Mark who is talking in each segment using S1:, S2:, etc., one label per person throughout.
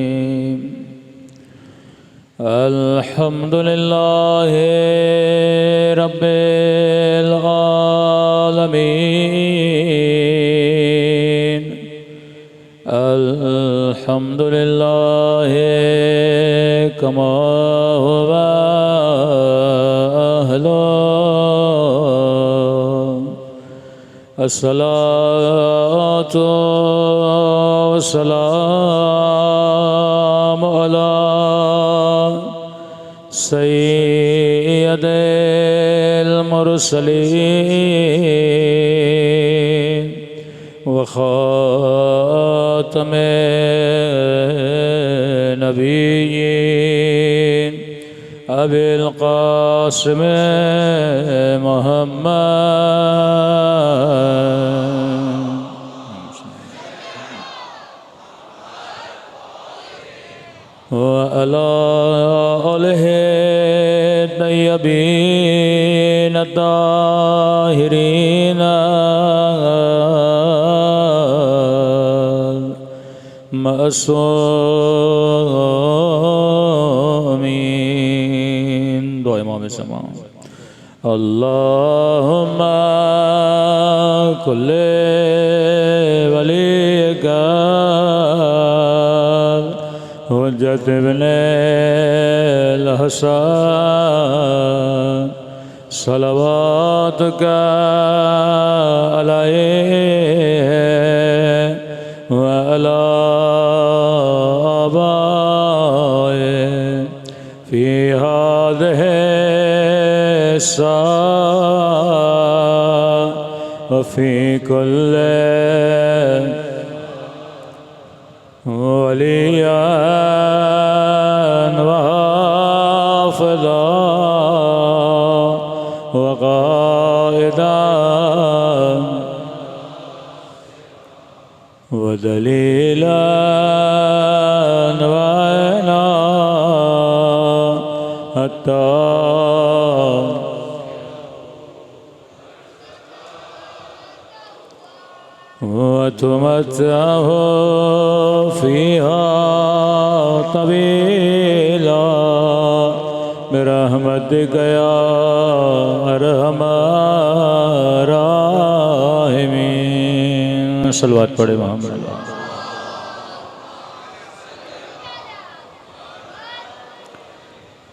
S1: बिस्मिल्लाहिर्रहमानिर्रहीम। अल्हम्दुलिल्लाहि रब्बिल आलमीन। अल्हम्दुलिल्लाहि कमा हुवा अहलो। अस्सलातु वस्सलामु अला सय्यदिल मुरसलीन व खातमे नबिय्यीन अबिल क़ासिम मुहम्मद व अला आलिहि तय्यबीन ताहिरीन मअसूमीन। दुआ इमाम समा। अल्लाहुम्मा कुल्ले वलीका हुज्जत इब्ने हसन सलवातुका अलैहि व अला आबाए फी हाज़िहि व फी कुल्ले वलिय्यन व हाफ़िज़ा व क़ाइदन व दलीलन व ऐना हत्ता वतुमत्तअहु फ़ीहा तवीला बिरहमतिका या अरहमर राहिमीन। सलवात पढ़े मोहम्मद।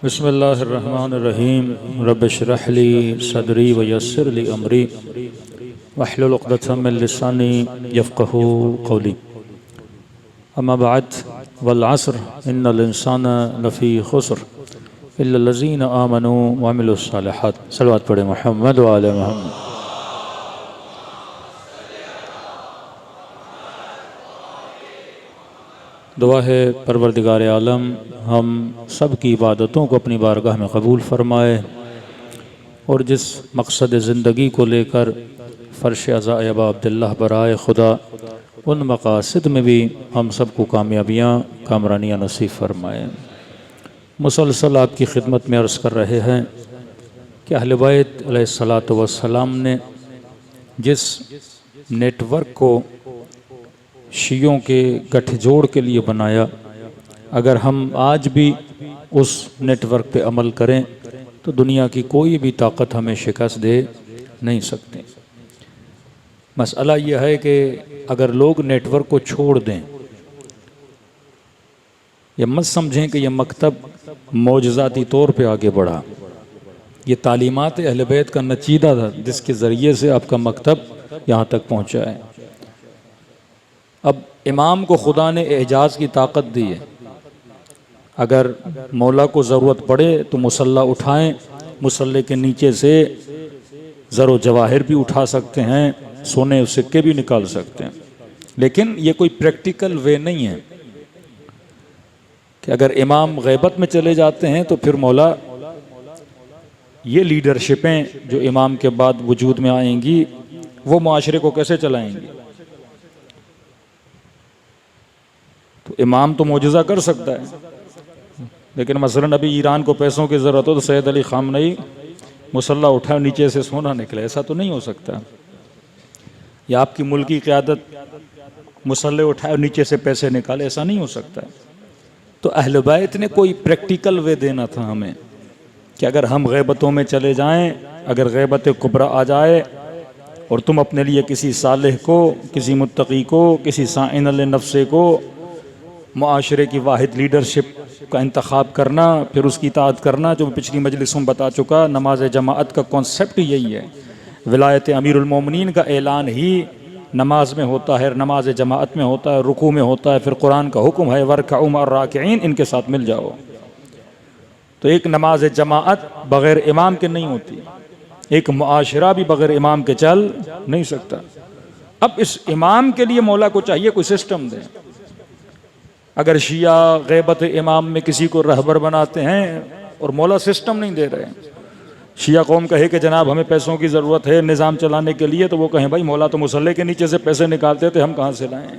S1: बिस्मिल्लाहिर्रहमानिर्रहीम। रब्बि इश्रह ली सदरी व यस्सिर ली अमरी वहलुल उक़दतम मिन लिसानी यफ़क़हू क़ौली। अम्मा बअद वल अस्र इन्नल इंसाना लफ़ी ख़ुस्र इल्लल्लज़ीना आमनू व अमिलुस सालिहात। सलवात पढ़े मोहम्मद व आले मोहम्मद। दुआ है परवरदिगार आलम हम सब की इबादतों को अपनी बारगाह में कबूल फ़रमाए और जिस मकसद ज़िंदगी को लेकर फ़र्श अज़ा अबा अब्दुल्लाह बराए खुदा उन मकासद में भी हम सब को कामयाबियाँ कामरानियाँ नसीब फ़रमाए। मुसलसल आपकी खिदमत में अर्ज़ कर रहे हैं कि अहले बैत अलैहिस्सलातु वस्सलाम ने जिस नेटवर्क को शियों के गठजोड़ के लिए बनाया, अगर हम आज भी उस नेटवर्क पे अमल करें तो दुनिया की कोई भी ताकत हमें शिकस्त दे नहीं सकती। मसला यह है कि अगर लोग नेटवर्क को छोड़ दें, ये मत समझें कि यह मकतब मौजज़ाती तौर पे आगे बढ़ा। ये तालीमात अहले बैत का नचीदा था जिसके ज़रिए से आपका मकतब यहाँ तक पहुँचा है। अब इमाम को खुदा ने एजाज़ की ताकत दी है। अगर मौला को ज़रूरत पड़े तो मुसल्ला उठाएं, मुसल्ले के नीचे से ज़रो जवाहिर भी उठा सकते हैं, सोने सिक्के भी निकाल सकते हैं। लेकिन ये कोई प्रैक्टिकल वे नहीं है कि अगर इमाम गैबत में चले जाते हैं तो फिर मौला ये लीडरशिपें जो इमाम के बाद वजूद में आएंगी वो माशरे को कैसे चलाएंगी। तो इमाम तो मौजज़ा कर सकता है, लेकिन मसलन अभी ईरान को पैसों की ज़रूरत हो तो सैयद अली खामनई मुसल्ला उठाए नीचे से सोना निकले, ऐसा तो नहीं हो सकता। या आपकी मुल्की क़यादत मुसल्ले उठाए और नीचे से पैसे निकाले, ऐसा नहीं हो सकता। तो अहले बैत ने कोई प्रैक्टिकल वे देना था हमें कि अगर हम गैबतों में चले जाएं, अगर गैबत कुबरा आ जाए और तुम अपने लिए किसी सालेह को, किसी मुत्तकी को, किसी साइन नफ्से को मुआशरे की वाहिद लीडरशिप का इंतखाब करना, फिर उसकी इताअत करना, जो पिछली मजलिसों में बता चुका। नमाज जमाअत का कॉन्सेप्ट यही है। विलायत अमीरुल मोमिनीन का ऐलान ही नमाज में होता है, नमाज जमाअत में होता है, रुकू में होता है, फिर कुरान का हुक्म है वरकऊ मअर राकिईन, इनके साथ मिल जाओ। तो एक नमाज जमाअत बग़ैर इमाम के नहीं होती, एक मुआशरा भी बग़ैर इमाम के चल नहीं सकता। अब इस इमाम के लिए मौला को चाहिए कोई सिस्टम दे। अगर शिया गैबत इमाम में किसी को रहबर बनाते हैं और मौला सिस्टम नहीं दे रहे, शिया कौम कहे कि जनाब हमें पैसों की ज़रूरत है निज़ाम चलाने के लिए, तो वो कहें भाई मौला तो मुसल्ले के नीचे से पैसे निकालते थे, हम कहाँ से लाएं।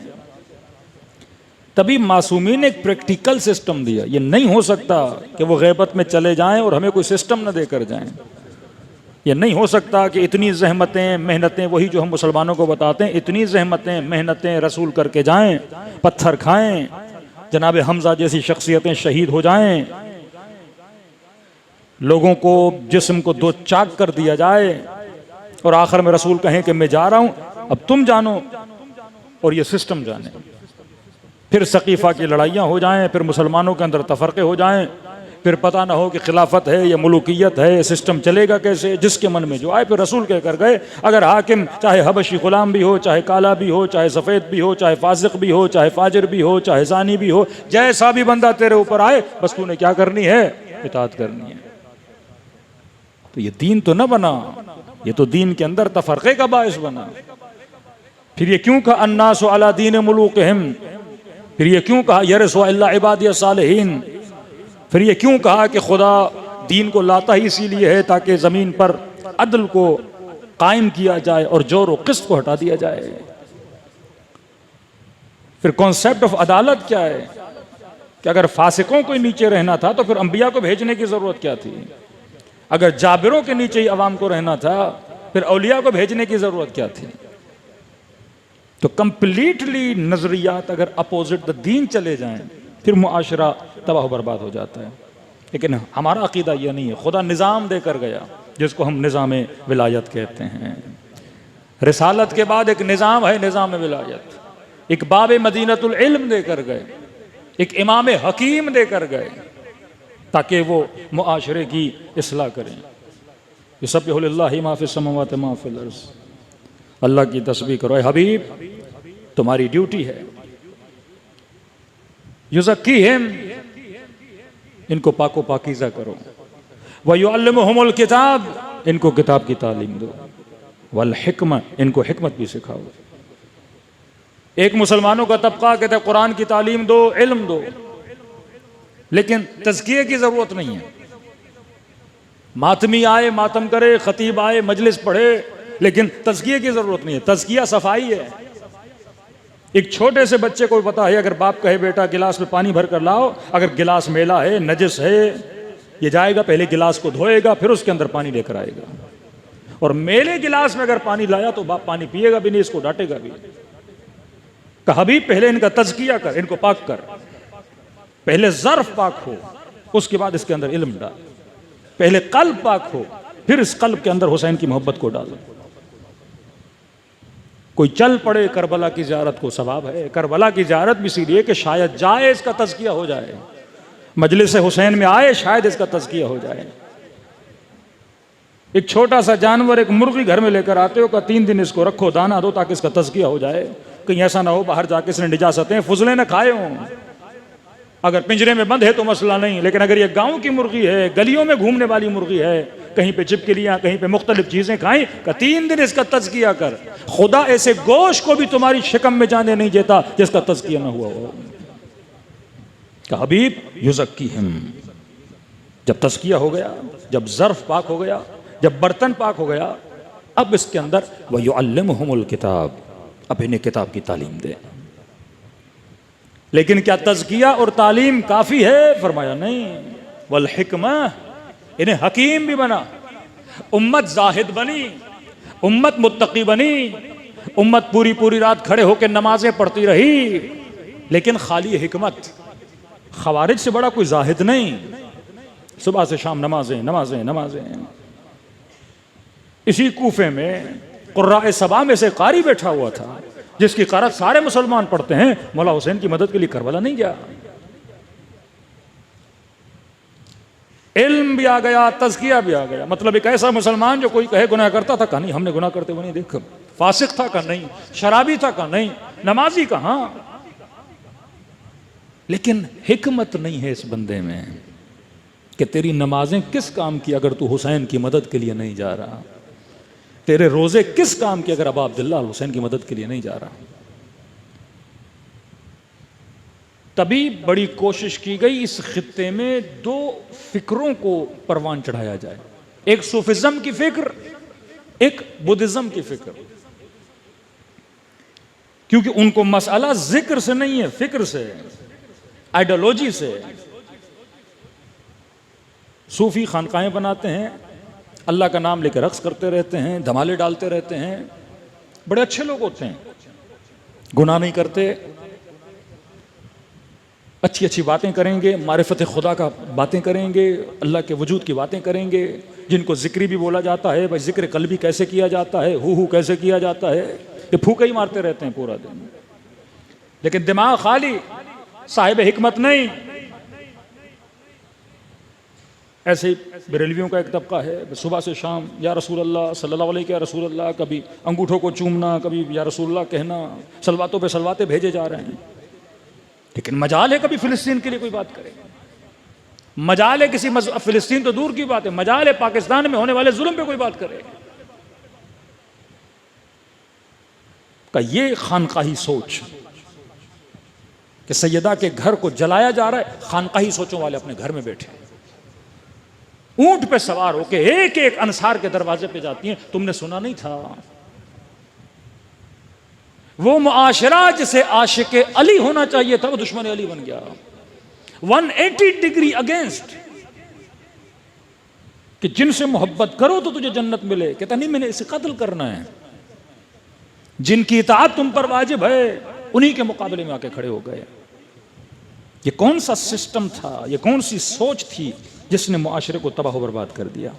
S1: तभी मासूमीन ने एक प्रैक्टिकल सिस्टम दिया। ये नहीं हो सकता कि वो गैबत में चले जाएं और हमें कोई सिस्टम न देकर जाएं। ये नहीं हो सकता कि इतनी जहमतें मेहनतें, वही जो हम मुसलमानों को बताते हैं, इतनी जहमतें मेहनतें रसूल करके जाएं, पत्थर खाएं, जनाब हमजा जैसी शख्सियतें शहीद हो जाएं, लोगों को जिस्म को दो चाक कर दिया जाए और आखिर में रसूल कहें कि मैं जा रहा हूं, अब तुम जानो और ये सिस्टम जाने। फिर सकीफ़ा की लड़ाइयाँ हो जाएं, फिर मुसलमानों के अंदर तफरक़े हो जाएं, फिर पता ना हो कि खिलाफत है या मुलूकियत है, सिस्टम चलेगा कैसे। जिसके मन में जो आए, फिर रसूल कह कर गए अगर हाकिम चाहे हबशी गुलाम भी हो, चाहे काला भी हो, चाहे सफ़ेद भी हो, चाहे फासिक भी हो, चाहे फाजिर भी हो, चाहे ज़ानी भी हो, जैसा भी बंदा तेरे ऊपर आए, बस तूने क्या करनी है, इताअत करनी है। तो ये दीन तो न बना, ये तो दीन के अंदर तफरक़े का बाइस बना। फिर ये क्यों कहा अन्नासु अला दीन मुलूकिहिम, फिर ये क्यों कहा यरसु इल्ला इबादियस सालिहीन, फिर ये क्यों कहा कि खुदा दीन को लाता ही इसीलिए है ताकि ज़मीन पर अदल को कायम किया जाए और जोर और क़िस्त को हटा दिया जाए। फिर कॉन्सेप्ट ऑफ अदालत क्या है कि अगर फासिकों को नीचे रहना था तो फिर अंबिया को भेजने की ज़रूरत क्या थी। अगर जाबिरों के नीचे ही अवाम को रहना था फिर औलिया को भेजने की ज़रूरत क्या थी। तो कंप्लीटली नज़रियात अगर अपोजिट द दीन चले जाएं फिर मुआशरा तबाह बर्बाद हो जाता है। लेकिन हमारा अकीदा यह नहीं है। खुदा निज़ाम देकर गया जिसको हम निज़ाम विलायत कहते हैं। रिसालत के बाद एक निज़ाम है, निज़ाम विलायत। एक बाब मदीनतुल इल्म देकर गए, एक इमाम हकीम देकर गए ताकि वो मुआशरे की इस्लाह करें। युसब्बिहु लिल्लाहि मा फिस समावाति मा फिल अर्ज़। अल्लाह की तस्बीह करो। ए हबीब, तुम्हारी ड्यूटी है। युज़क्कीहिम, इनको पाको पाकीज़ा करो। व युअल्लिमुहुमुल किताब, इनको किताब की तालीम दो। वल हिकमत, इनको हिकमत भी सिखाओ। एक मुसलमानों का तबका कहता है कुरान की तालीम दो, इल्म दो, लेकिन तज़किये की ज़रूरत नहीं है। मातमी आए मातम करे, खतीब आए मजलिस पढ़े, लेकिन तज़किये की ज़रूरत नहीं है। तज़किया सफाई है। एक छोटे से बच्चे को पता है अगर बाप कहे बेटा गिलास में पानी भर कर लाओ, अगर गिलास मेला है, नजस है, ये जाएगा पहले गिलास को धोएगा फिर उसके अंदर पानी लेकर आएगा। और मेले गिलास में अगर पानी लाया तो बाप पानी पिएगा भी नहीं, इसको डांटेगा भी। कहा भी पहले इनका तज़किया कर, इनको पाक कर, पहले ज़र्फ पाक हो उसके बाद इसके अंदर इल्म डाल। पहले कल्ब पाक हो फिर इस कल्ब के अंदर हुसैन की मोहब्बत को डालो। कोई चल पड़े करबला की ज़ियारत को सवाब है। करबला की ज़ियारत भी इसीलिए कि शायद जाए इसका तज़किया हो जाए, मजलिस हुसैन में आए शायद इसका तज़किया हो जाए। एक छोटा सा जानवर, एक मुर्गी घर में लेकर आते हो, का 3 दिन इसको रखो, दाना दो ताकि इसका तज़किया हो जाए। कहीं ऐसा ना हो बाहर जाके इसने निजासतें फुजले न खाए हों। अगर पिंजरे में बंद है तो मसला नहीं, लेकिन अगर ये गांव की मुर्गी है, गलियों में घूमने वाली मुर्गी है, कहीं पे चिपकलियां, कहीं पे मुख्तलिफ चीजें खाएं, का 3 दिन इसका तज़किया कर। खुदा ऐसे गोश्त को भी तुम्हारी शिकम में जाने नहीं देता जिसका तज़किया ना हुआ हो। कि हबीब युज़क्कीहिम, जब तज़किया हो गया, जब ज़र्फ़ पाक हो गया, जब बर्तन पाक हो गया, अब इसके अंदर व युअल्लिमुहुमुल किताब, अब इन्हें किताब की तालीम दे। लेकिन क्या तज़किया और तालीम काफ़ी है? फरमाया नहीं, वल हिकमा, इन्हें हकीम भी बना, उम्मत जाहिद बनी, उम्मत मुत्तकी बनी, उम्मत पूरी पूरी रात खड़े होकर नमाजें पढ़ती रही, लेकिन खाली हिकमत। खवारिज से बड़ा कोई जाहिद नहीं, सुबह से शाम नमाजें नमाजें नमाजें। इसी कूफे में कुर्राए सबा में से कारी बैठा हुआ था, जिसकी क़रात सारे मुसलमान पढ़ते हैं, मौला हुसैन की मदद के लिए करबला नहीं गया। इल्म भी आ गया, तज़किया भी आ गया। मतलब एक ऐसा मुसलमान जो कोई कहे गुनाह करता था, कहा नहीं हमने गुनाह करते हुए नहीं देखा। फासिक था का नहीं, शराबी था का नहीं, नमाजी का हाँ, लेकिन हिकमत नहीं है इस बंदे में कि तेरी नमाजें किस काम की अगर तू हुसैन की मदद के लिए नहीं जा रहा, तेरे रोजे किस काम के अगर अबा अब्दुल्लाह हुसैन की मदद के लिए नहीं जा रहा। तभी बड़ी कोशिश की गई इस खित्ते में दो फिक्रों को परवान चढ़ाया जाए, एक सूफिज्म की फिक्र, एक बुद्धिज्म की फिक्र, क्योंकि उनको मसला जिक्र से नहीं है, फिक्र से, आइडियोलॉजी से। सूफी खानकाहें बनाते हैं, अल्लाह का नाम लेकर रक्स करते रहते हैं, धमाले डालते रहते हैं, बड़े अच्छे लोग होते हैं, गुनाह नहीं करते, अच्छी अच्छी बातें करेंगे, मारिफत खुदा का बातें करेंगे, अल्लाह के वजूद की बातें करेंगे, जिनको जिक्री भी बोला जाता है, भाई जिक्र कल्बी कैसे किया जाता है, हु कैसे किया जाता है, ये फूके ही मारते रहते हैं पूरा दिन, लेकिन दिमाग खाली, साहिब हिकमत नहीं। ऐसे ही बरेलवियों का एक तबका है, सुबह से शाम या रसूल अल्लाह सल्लल्लाहु अलैहि या रसूल अल्लाह, कभी अंगूठों को चूमना, कभी या रसूल अल्लाह कहना, सलवातों पे सलवाते भेजे जा रहे हैं। लेकिन मजाल है कभी फिलिस्तीन के लिए कोई बात करे, मजाल है किसी फिलिस्तीन तो दूर की बात है, मजाल है पाकिस्तान में होने वाले जुल्म पे कोई बात करे। का ये खानकाही सोच कि सैयदा के घर को जलाया जा रहा है, खानकाही सोचों वाले अपने घर में बैठे ऊंट पे सवार होके एक एक अंसार के दरवाजे पे जाती हैं। तुमने सुना नहीं था वो मुआशरा जिसे आशिके अली होना चाहिए था, वो दुश्मन अली बन गया। 180 डिग्री अगेंस्ट, कि जिनसे मोहब्बत करो तो तुझे जन्नत मिले, कहता नहीं मैंने इसे कत्ल करना है। जिनकी इताअत तुम पर वाजिब है, उन्हीं के मुकाबले में आके खड़े हो गए। ये कौन सा सिस्टम था, ये कौन सी सोच थी जिसने मुआशरे को तबाह बर्बाद कर दिया।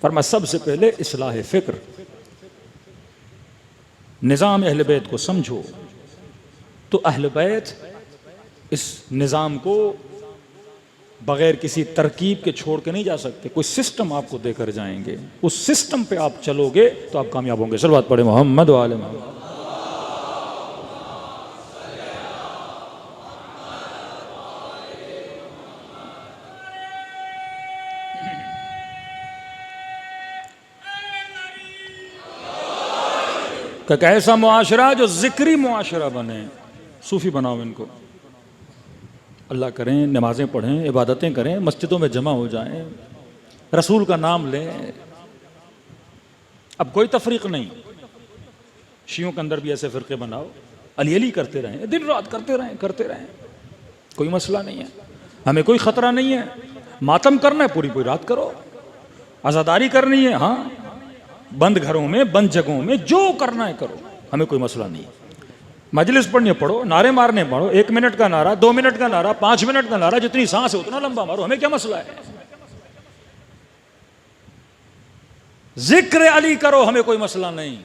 S1: फरमा सबसे पहले इस्लाह फिक्र, निज़ाम अहले बैत को समझो। तो अहले बैत इस निज़ाम को बगैर किसी तरकीब के छोड़ के नहीं जा सकते, कोई सिस्टम आपको देकर जाएंगे, उस सिस्टम पे आप चलोगे तो आप कामयाब होंगे। सल्लल्लाहु पढ़े मोहम्मद व आले मोहम्मद। कि ऐसा मुआशरा जो जिक्री मुआशरा बने। सूफी बनाओ इनको, अल्लाह करें, नमाजें पढ़ें, इबादतें करें, मस्जिदों में जमा हो जाएं, रसूल का नाम लें। अब कोई तफरीक नहीं, शियों के अंदर भी ऐसे फ़िरक़े बनाओ, अली अली करते रहें, दिन रात करते रहें, कोई मसला नहीं है, हमें कोई ख़तरा नहीं है। मातम करना है पूरी पूरी रात करो, आज़ादारी करनी है, हाँ बंद घरों में, बंद जगहों में जो करना है करो, हमें कोई मसला नहीं है। मजलिस पढ़ने पढ़ो, नारे मारने पढ़ो, 1 मिनट का नारा, 2 मिनट का नारा, 5 मिनट का नारा, जितनी सांस है उतना लंबा मारो, हमें क्या मसला है। जिक्र अली करो, हमें कोई मसला नहीं,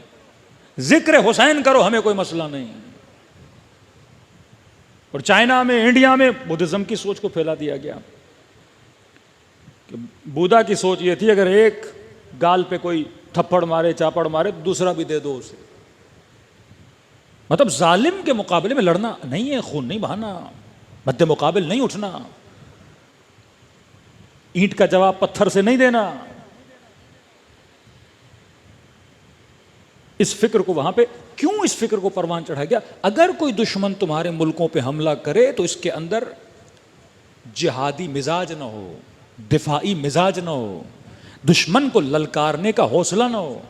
S1: जिक्र हुसैन करो, हमें कोई मसला नहीं। और चाइना में, इंडिया में बुद्धिज्म की सोच को फैला दिया गया कि बुद्धा की सोच ये थी अगर एक गाल पे कोई थप्पड़ मारे, चापड़ मारे, तो दूसरा भी दे दो उसे। मतलब जालिम के मुकाबले में लड़ना नहीं है, खून नहीं बहाना, मद्दे मुकाबिल नहीं उठना, ईंट का जवाब पत्थर से नहीं देना। इस फिक्र को वहां पे क्यों इस फिक्र को परवान चढ़ाया गया? अगर कोई दुश्मन तुम्हारे मुल्कों पे हमला करे तो इसके अंदर जिहादी मिजाज ना हो, दिफाई मिजाज ना हो, दुश्मन को ललकारने का हौसला ना हो।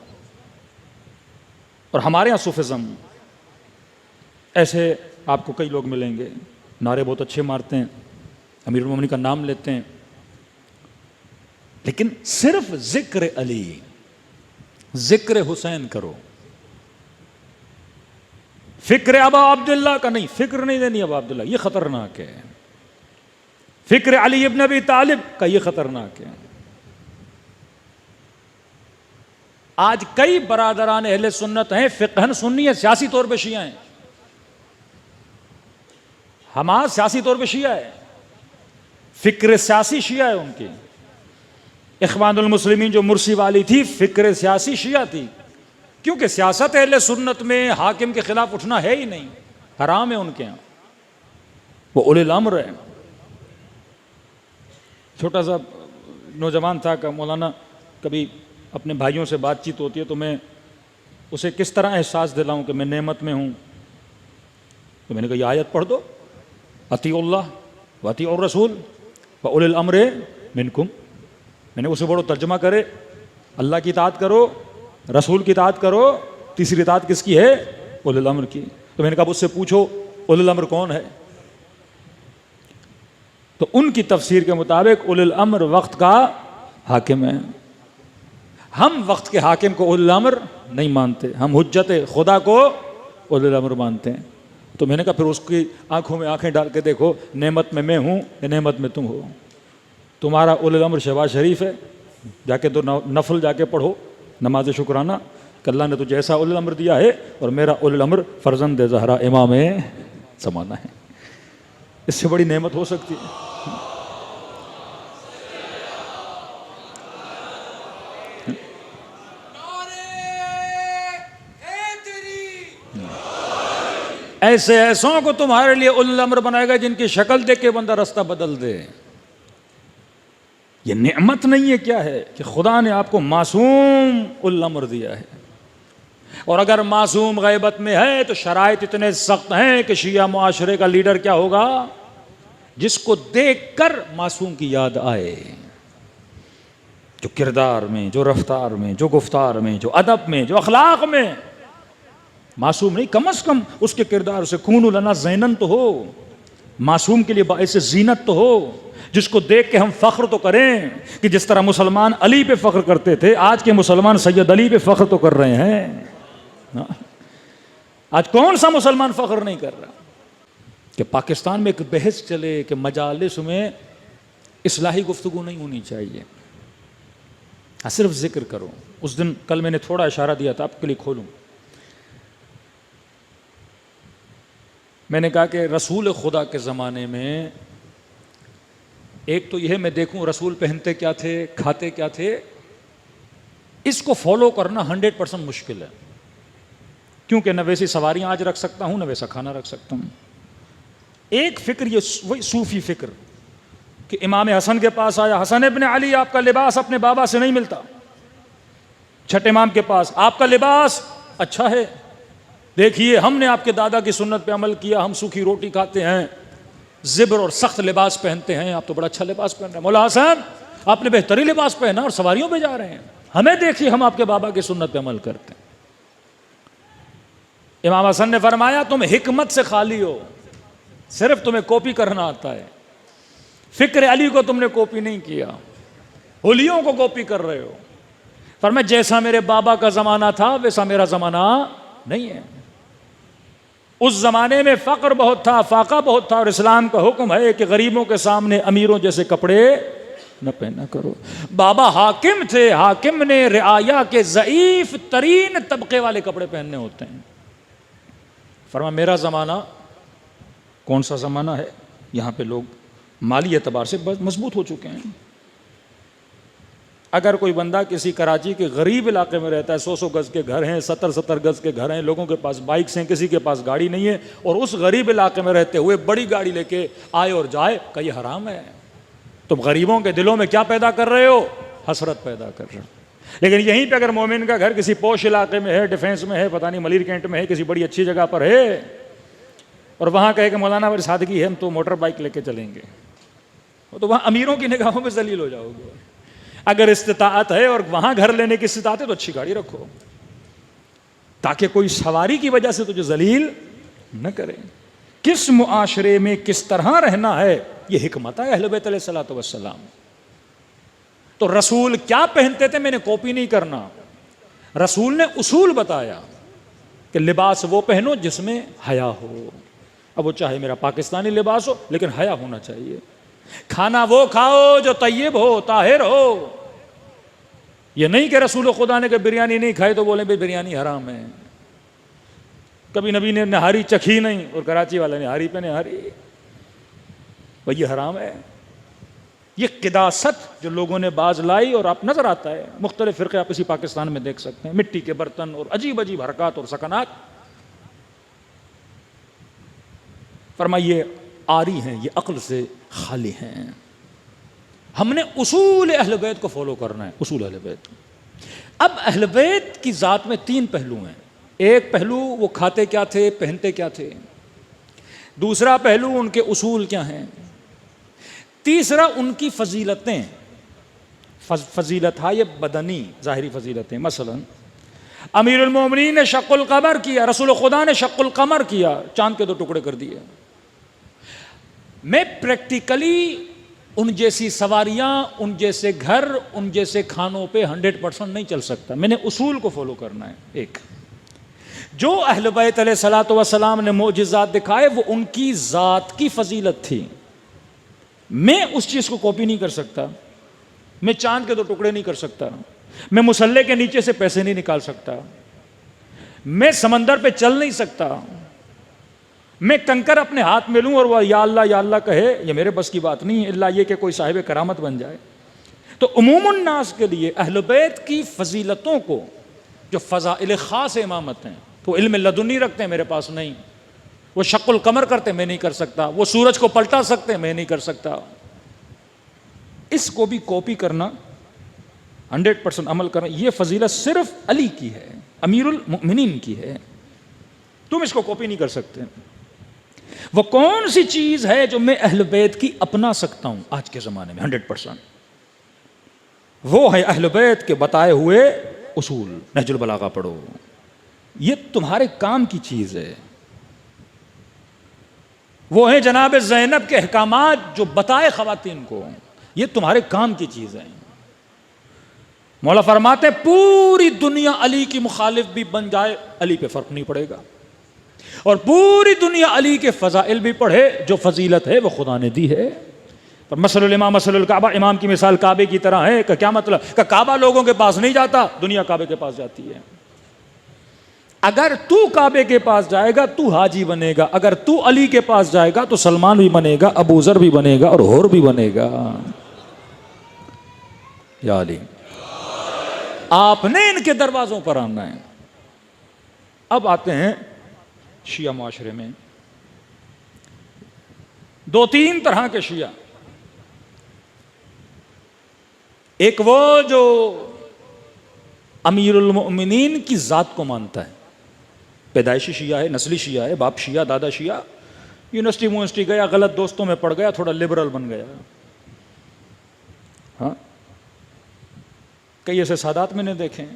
S1: और हमारे यहां सूफिज्म ऐसे आपको कई लोग मिलेंगे, नारे बहुत अच्छे मारते हैं, अमीरुल मोमिनीन का नाम लेते हैं, लेकिन सिर्फ जिक्र अली, जिक्र हुसैन करो, फिक्र अबा अब्दुल्ला का नहीं, फिक्र नहीं देनी अबा अब्दुल्ला, ये खतरनाक है। फिक्र अली इब्न अबी तालिब का ये खतरनाक है। आज कई बरादरान अहले सुन्नत हैं, फिक्हन सुन्नी है, सियासी तौर पे शिया हैं। हमास सियासी तौर पे शिया है, फिक्र सियासी शिया है उनकी। इख्वानुल मुस्लिमीन जो मुर्सी वाली थी, फिक्र सियासी शिया थी, क्योंकि सियासत अहले सुन्नत में हाकिम के खिलाफ उठना है ही नहीं, हराम है उनके यहां, वो उलिल अम्र है। छोटा सा नौजवान था का मौलाना, कभी अपने भाइयों से बातचीत होती है तो मैं उसे किस तरह एहसास दिलाऊं कि मैं नेमत में हूं, तो मैंने कहा ये आयत पढ़ दो, अतीउल्लाह व अतीउर रसूल व उलिल अम्र मिनकुम। मैंने उसे बड़ो तर्जमा करे, अल्लाह की इताअत करो, रसूल की इताअत करो, तीसरी इताअत किसकी है? उलिल अम्र की। तो मैंने कहा उससे पूछो उलिल अम्र कौन है? तो उनकी तफसीर के मुताबिक उलिल अम्र वक्त का हाकिम है। हम वक्त के हाकिम को उलिल अम्र नहीं मानते, हम हुज्जत खुदा को उलिल अम्र मानते हैं। तो मैंने कहा फिर उसकी आंखों में आंखें डाल के देखो, नेमत में मैं हूं या नेमत में तुम हो? तुम्हारा उलिल अम्र शहबाज शरीफ है, जाके दो नफल जाके पढ़ो, नमाज शुक्राना, अल्लाह ने तुझे ऐसा उलिल अम्र दिया है, और मेरा उलिल अम्र फर्जंद ज़हरा इमाम ज़माना है। इससे बड़ी नेमत हो सकती है? ऐसे ऐसों को तुम्हारे लिए उलिल अम्र बनाएगा जिनकी शक्ल देख के बंदा रास्ता बदल दे। ये नेमत नहीं है क्या है कि खुदा ने आपको मासूम उलिल अम्र दिया है। और अगर मासूम गैबत में है तो शराइत इतने सख्त हैं कि शिया मुआशरे का लीडर क्या होगा? जिसको देखकर मासूम की याद आए, जो किरदार में, जो रफ्तार में, जो गुफ्तार में, जो अदब में, जो अखलाक में मासूम नहीं, कम से कम उसके किरदार से कूनु लना ज़ैनन तो हो, मासूम के लिए बाइस जीनत तो हो, जिसको देख के हम फख्र तो करें कि जिस तरह मुसलमान अली पे फख्र करते थे, आज के मुसलमान सैयद अली पे फख्र तो कर रहे हैं। आज कौन सा मुसलमान फख्र नहीं कर रहा? कि पाकिस्तान में एक बहस चले कि मजालिस में इस्लाही गुफ्तगू नहीं होनी चाहिए, सिर्फ जिक्र करो। उस दिन कल मैंने थोड़ा इशारा दिया था, आपके लिए खोलूं। मैंने कहा कि रसूल खुदा के ज़माने में एक तो यह मैं देखूं रसूल पहनते क्या थे, खाते क्या थे, इसको फॉलो करना 100% मुश्किल है, क्योंकि न वैसी सवारियां आज रख सकता हूं, न वैसा खाना रख सकता हूं। एक फिक्र ये वही सूफी फिक्र कि इमाम हसन के पास आया, हसन इब्न अली आपका लिबास अपने बाबा से नहीं मिलता। छठे इमाम के पास, आपका लिबास अच्छा है, देखिए हमने आपके दादा की सुन्नत पे अमल किया, हम सूखी रोटी खाते हैं, ज़िब्र और सख्त लिबास पहनते हैं, आप तो बड़ा अच्छा लिबास पहन रहे हैं। मौला हसन आपने बेहतरीन लिबास पहना और सवारियों पे जा रहे हैं, हमें देखिए हम आपके बाबा की सुन्नत पे अमल करते हैं। इमाम हसन ने फरमाया तुम हिकमत से खाली हो, सिर्फ तुम्हें कॉपी करना आता है। फिक्र अली को तुमने कॉपी नहीं किया, हुलियों को कॉपी कर रहे हो। फरमाया जैसा मेरे बाबा का जमाना था वैसा मेरा जमाना नहीं है। उस जमाने में फक्र बहुत था, फाका बहुत था, और इस्लाम का हुक्म है कि गरीबों के सामने अमीरों जैसे कपड़े न पहना करो। बाबा हाकिम थे, हाकिम ने रिआया के ज़ईफ तरीन तबके वाले कपड़े पहनने होते हैं। फरमा मेरा ज़माना कौन सा ज़माना है, यहाँ पे लोग माली एतबार से मजबूत हो चुके हैं। अगर कोई बंदा किसी कराची के गरीब इलाके में रहता है, 100-100 गज़ के घर हैं, 70-70 गज़ के घर हैं, लोगों के पास बाइक्स हैं, किसी के पास गाड़ी नहीं है, और उस गरीब इलाके में रहते हुए बड़ी गाड़ी लेके आए और जाए, का ये हराम है। तुम गरीबों के दिलों में क्या पैदा कर रहे हो? हसरत पैदा कर रहे हो।
S2: लेकिन यहीं पे अगर मोमिन का घर किसी पोश इलाके में है, डिफेंस में है, पता नहीं मलिर कैंट में है, किसी बड़ी अच्छी जगह पर है, और वहाँ कहे कि मौलाना मेरी सादगी है, हम तो मोटर बाइक लेके चलेंगे, तो वहाँ अमीरों की निगाहों में जलील हो जाओगे। अगर इस्तिताअत है और वहाँ घर लेने की इस्तिताअत है तो अच्छी गाड़ी रखो, ताकि कोई सवारी की वजह से तुझे जलील न करे। किस मुआशरे में किस तरह रहना है, यह हिकमत है अहले बैत अलैहिस्सलातु वस्सलाम। तो रसूल क्या पहनते थे मैंने कॉपी नहीं करना, रसूल ने उसूल बताया कि लिबास वो पहनो जिसमें हया हो। अब वो चाहे मेरा पाकिस्तानी लिबास हो, लेकिन हया होना चाहिए। खाना वो खाओ जो तय्यब हो, ताहिर हो। ये नहीं कि रसूल खुदा ने कि बिरयानी नहीं खाई तो बोले भाई बिरयानी हराम है। कभी नबी ने नहारी चखी नहीं और कराची वाले नहारी पे नहारी, भाई ये हराम है। ये किदासत जो लोगों ने बाज लाई, और आप नजर आता है मुख्तलिफ फिरके आप इसी पाकिस्तान में देख सकते हैं, मिट्टी के बर्तन और अजीब अजीब हरकत और सकनात। फरमाइए आरी हैं, ये अक्ल से खाली हैं। हमने उसूल अहले बैत को फॉलो करना है, उसूल अहले बैत। अब अहले बैत की जात में तीन पहलू हैं। एक पहलू वो खाते क्या थे, पहनते क्या थे। दूसरा पहलू उनके उसूल क्या हैं। तीसरा उनकी फजीलतें। फजीलत है ये बदनी ज़ाहिरी फजीलतें। मसलन अमीरुल मोमिनीन ने शक्कुल कमर किया, रसूल खुदा ने शक्कुल कमर किया, चांद के दो टुकड़े कर दिए। मैं प्रैक्टिकली उन जैसी सवारियां, उन जैसे घर, उन जैसे खानों पे 100% नहीं चल सकता। मैंने उसूल को फॉलो करना है। एक जो अहले बैत अलैहिस्सलातु वस्सलाम ने मोजिज़ात दिखाए वो उनकी ज़ात की फजीलत थी। मैं उस चीज़ को कॉपी नहीं कर सकता। मैं चांद के दो टुकड़े नहीं कर सकता। मैं मुसल्ले के नीचे से पैसे नहीं निकाल सकता। मैं समंदर पे चल नहीं सकता। मैं कंकर अपने हाथ में लूं और वह या अल्लाह कहे, ये मेरे बस की बात नहीं है, इल्ला ये कि कोई साहिब करामत बन जाए। तो उमूमुन नास के लिए अहले बैत की फजीलतों को, जो फ़ज़ाइल ख़ास इमामत हैं, तो इल्म लदुनी रखते हैं, मेरे पास नहीं। वो शक्ल कमर करते, मैं नहीं कर सकता। वो सूरज को पलटा सकते, मैं नहीं कर सकता। इसको भी कॉपी करना, 100% अमल करना, ये फजीलत सिर्फ अली की है, अमीरुल मोमिनीन की है। तुम इसको कॉपी नहीं कर सकते। वो कौन सी चीज है जो मैं अहले बैत की अपना सकता हूं आज के जमाने में 100%? वो है अहले बैत के बताए हुए उसूल। नहजुल बलागा पढ़ो, ये तुम्हारे काम की चीज है। वो है जनाब ज़ैनब के अहकामात जो बताए खवातीन को, ये तुम्हारे काम की चीज है। मौला फरमाते पूरी दुनिया अली की मुखालिफ भी बन जाए, अली पे फर्क नहीं पड़ेगा। और पूरी दुनिया अली के फजाइल भी पढ़े, जो फजीलत है वो खुदा ने दी है। पर मसलुल इमाम मसलुल काबा, इमाम की मिसाल काबे की तरह है। क्या मतलब? काबा लोगों के पास नहीं जाता, दुनिया काबे के पास जाती है। अगर तू काबे के पास जाएगा तू हाजी बनेगा, अगर तू अली के पास जाएगा तो सलमान भी बनेगा, अबू ज़र भी बनेगा और होर भी बनेगा। या अली, आपने इनके दरवाजों पर आना है। अब आते हैं शिया मुआशरे में। दो तीन तरह के शिया। एक वो जो अमीरुल मोमिनीन की जात को मानता है, पैदाइशी शिया है, नस्ली शिया है, बाप शिया दादा शिया, यूनिवर्सिटी गया, गलत दोस्तों में पड़ गया, थोड़ा लिबरल बन गया। हाँ, कई ऐसे सादात मैंने देखे,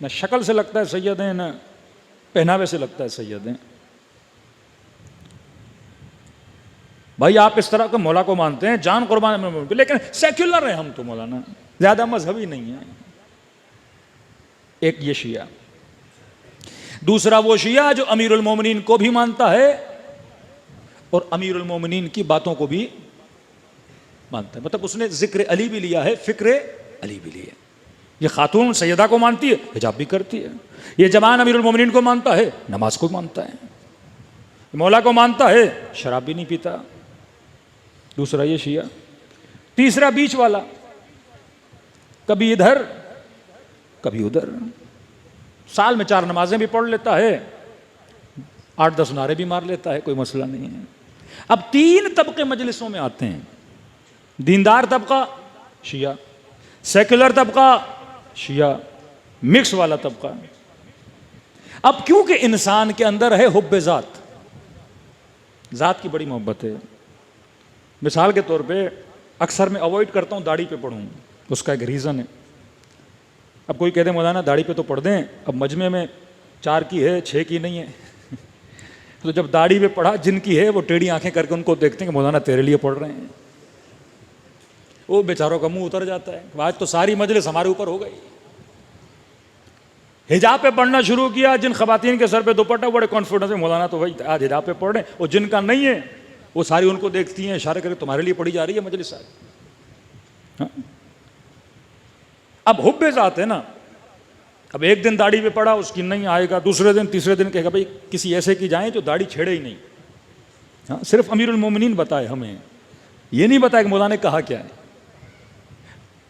S2: न शक्ल से लगता है सैयद हैं, न पहनावे से लगता है सैयद हैं। भाई आप इस तरह के मौला को मानते हैं, जान कुर्बान में, लेकिन सेक्युलर है हम तो मौलाना, ज्यादा मजहबी नहीं है। एक ये शिया। दूसरा वो शिया जो अमीरुल मोमिनीन को भी मानता है और अमीरुल मोमिनीन की बातों को भी मानता है। मतलब उसने जिक्र अली भी लिया है, फिक्र अली भी लिया है। ये खातून सैयदा को मानती है, हिजाब भी करती है। ये जवान अमीरुल मोमिनीन को मानता है, नमाज को मानता है। मौला को मानता है, शराब भी नहीं पीता। दूसरा ये शिया। तीसरा बीच वाला, कभी इधर कभी उधर, साल में 4 नमाजें भी पढ़ लेता है, 8-10 नारे भी मार लेता है, कोई मसला नहीं है। अब 3 तबके मजलिसों में आते हैं। दीनदार तबका शिया, सेक्युलर तबका शिया, मिक्स वाला तबका। अब क्योंकि इंसान के अंदर है हुब्बे ज़ात, ज़ात की बड़ी मोहब्बत है। मिसाल के तौर पे अक्सर मैं अवॉइड करता हूँ दाढ़ी पे पढ़ूँ, उसका एक रीज़न है। अब कोई कहते मौलाना दाढ़ी पे तो पढ़ दें, अब मजमे में 4 की है 6 की नहीं है तो जब दाढ़ी पे पढ़ा, जिनकी है वो टेढ़ी आंखें करके उनको देखते हैं कि मौलाना तेरे लिए पढ़ रहे हैं, वो बेचारों का मुंह उतर जाता है। आज तो सारी मजलिस हमारे ऊपर हो गई। हिजाब पे पढ़ना शुरू किया, जिन खवातीन के सर पे दुपट्टा, बड़े कॉन्फिडेंस में मौलाना तो भाई आज हिजाब पे पढ़ रहे हैं, और जिनका नहीं है वो सारी उनको देखती हैं, इशारे करके तुम्हारे लिए पढ़ी जा रही है मजलिस आज। हाँ? अब हुब्बे ज़ात है ना, अब एक दिन दाढ़ी पे पड़ा, उसकी नहीं आएगा, दूसरे दिन तीसरे दिन कहेगा भाई किसी ऐसे की जाए जो दाढ़ी छेड़े ही नहीं। हाँ, सिर्फ अमीरुल मोमिनीन बताए हमें, ये नहीं बताया कि मौलाना ने कहा क्या है।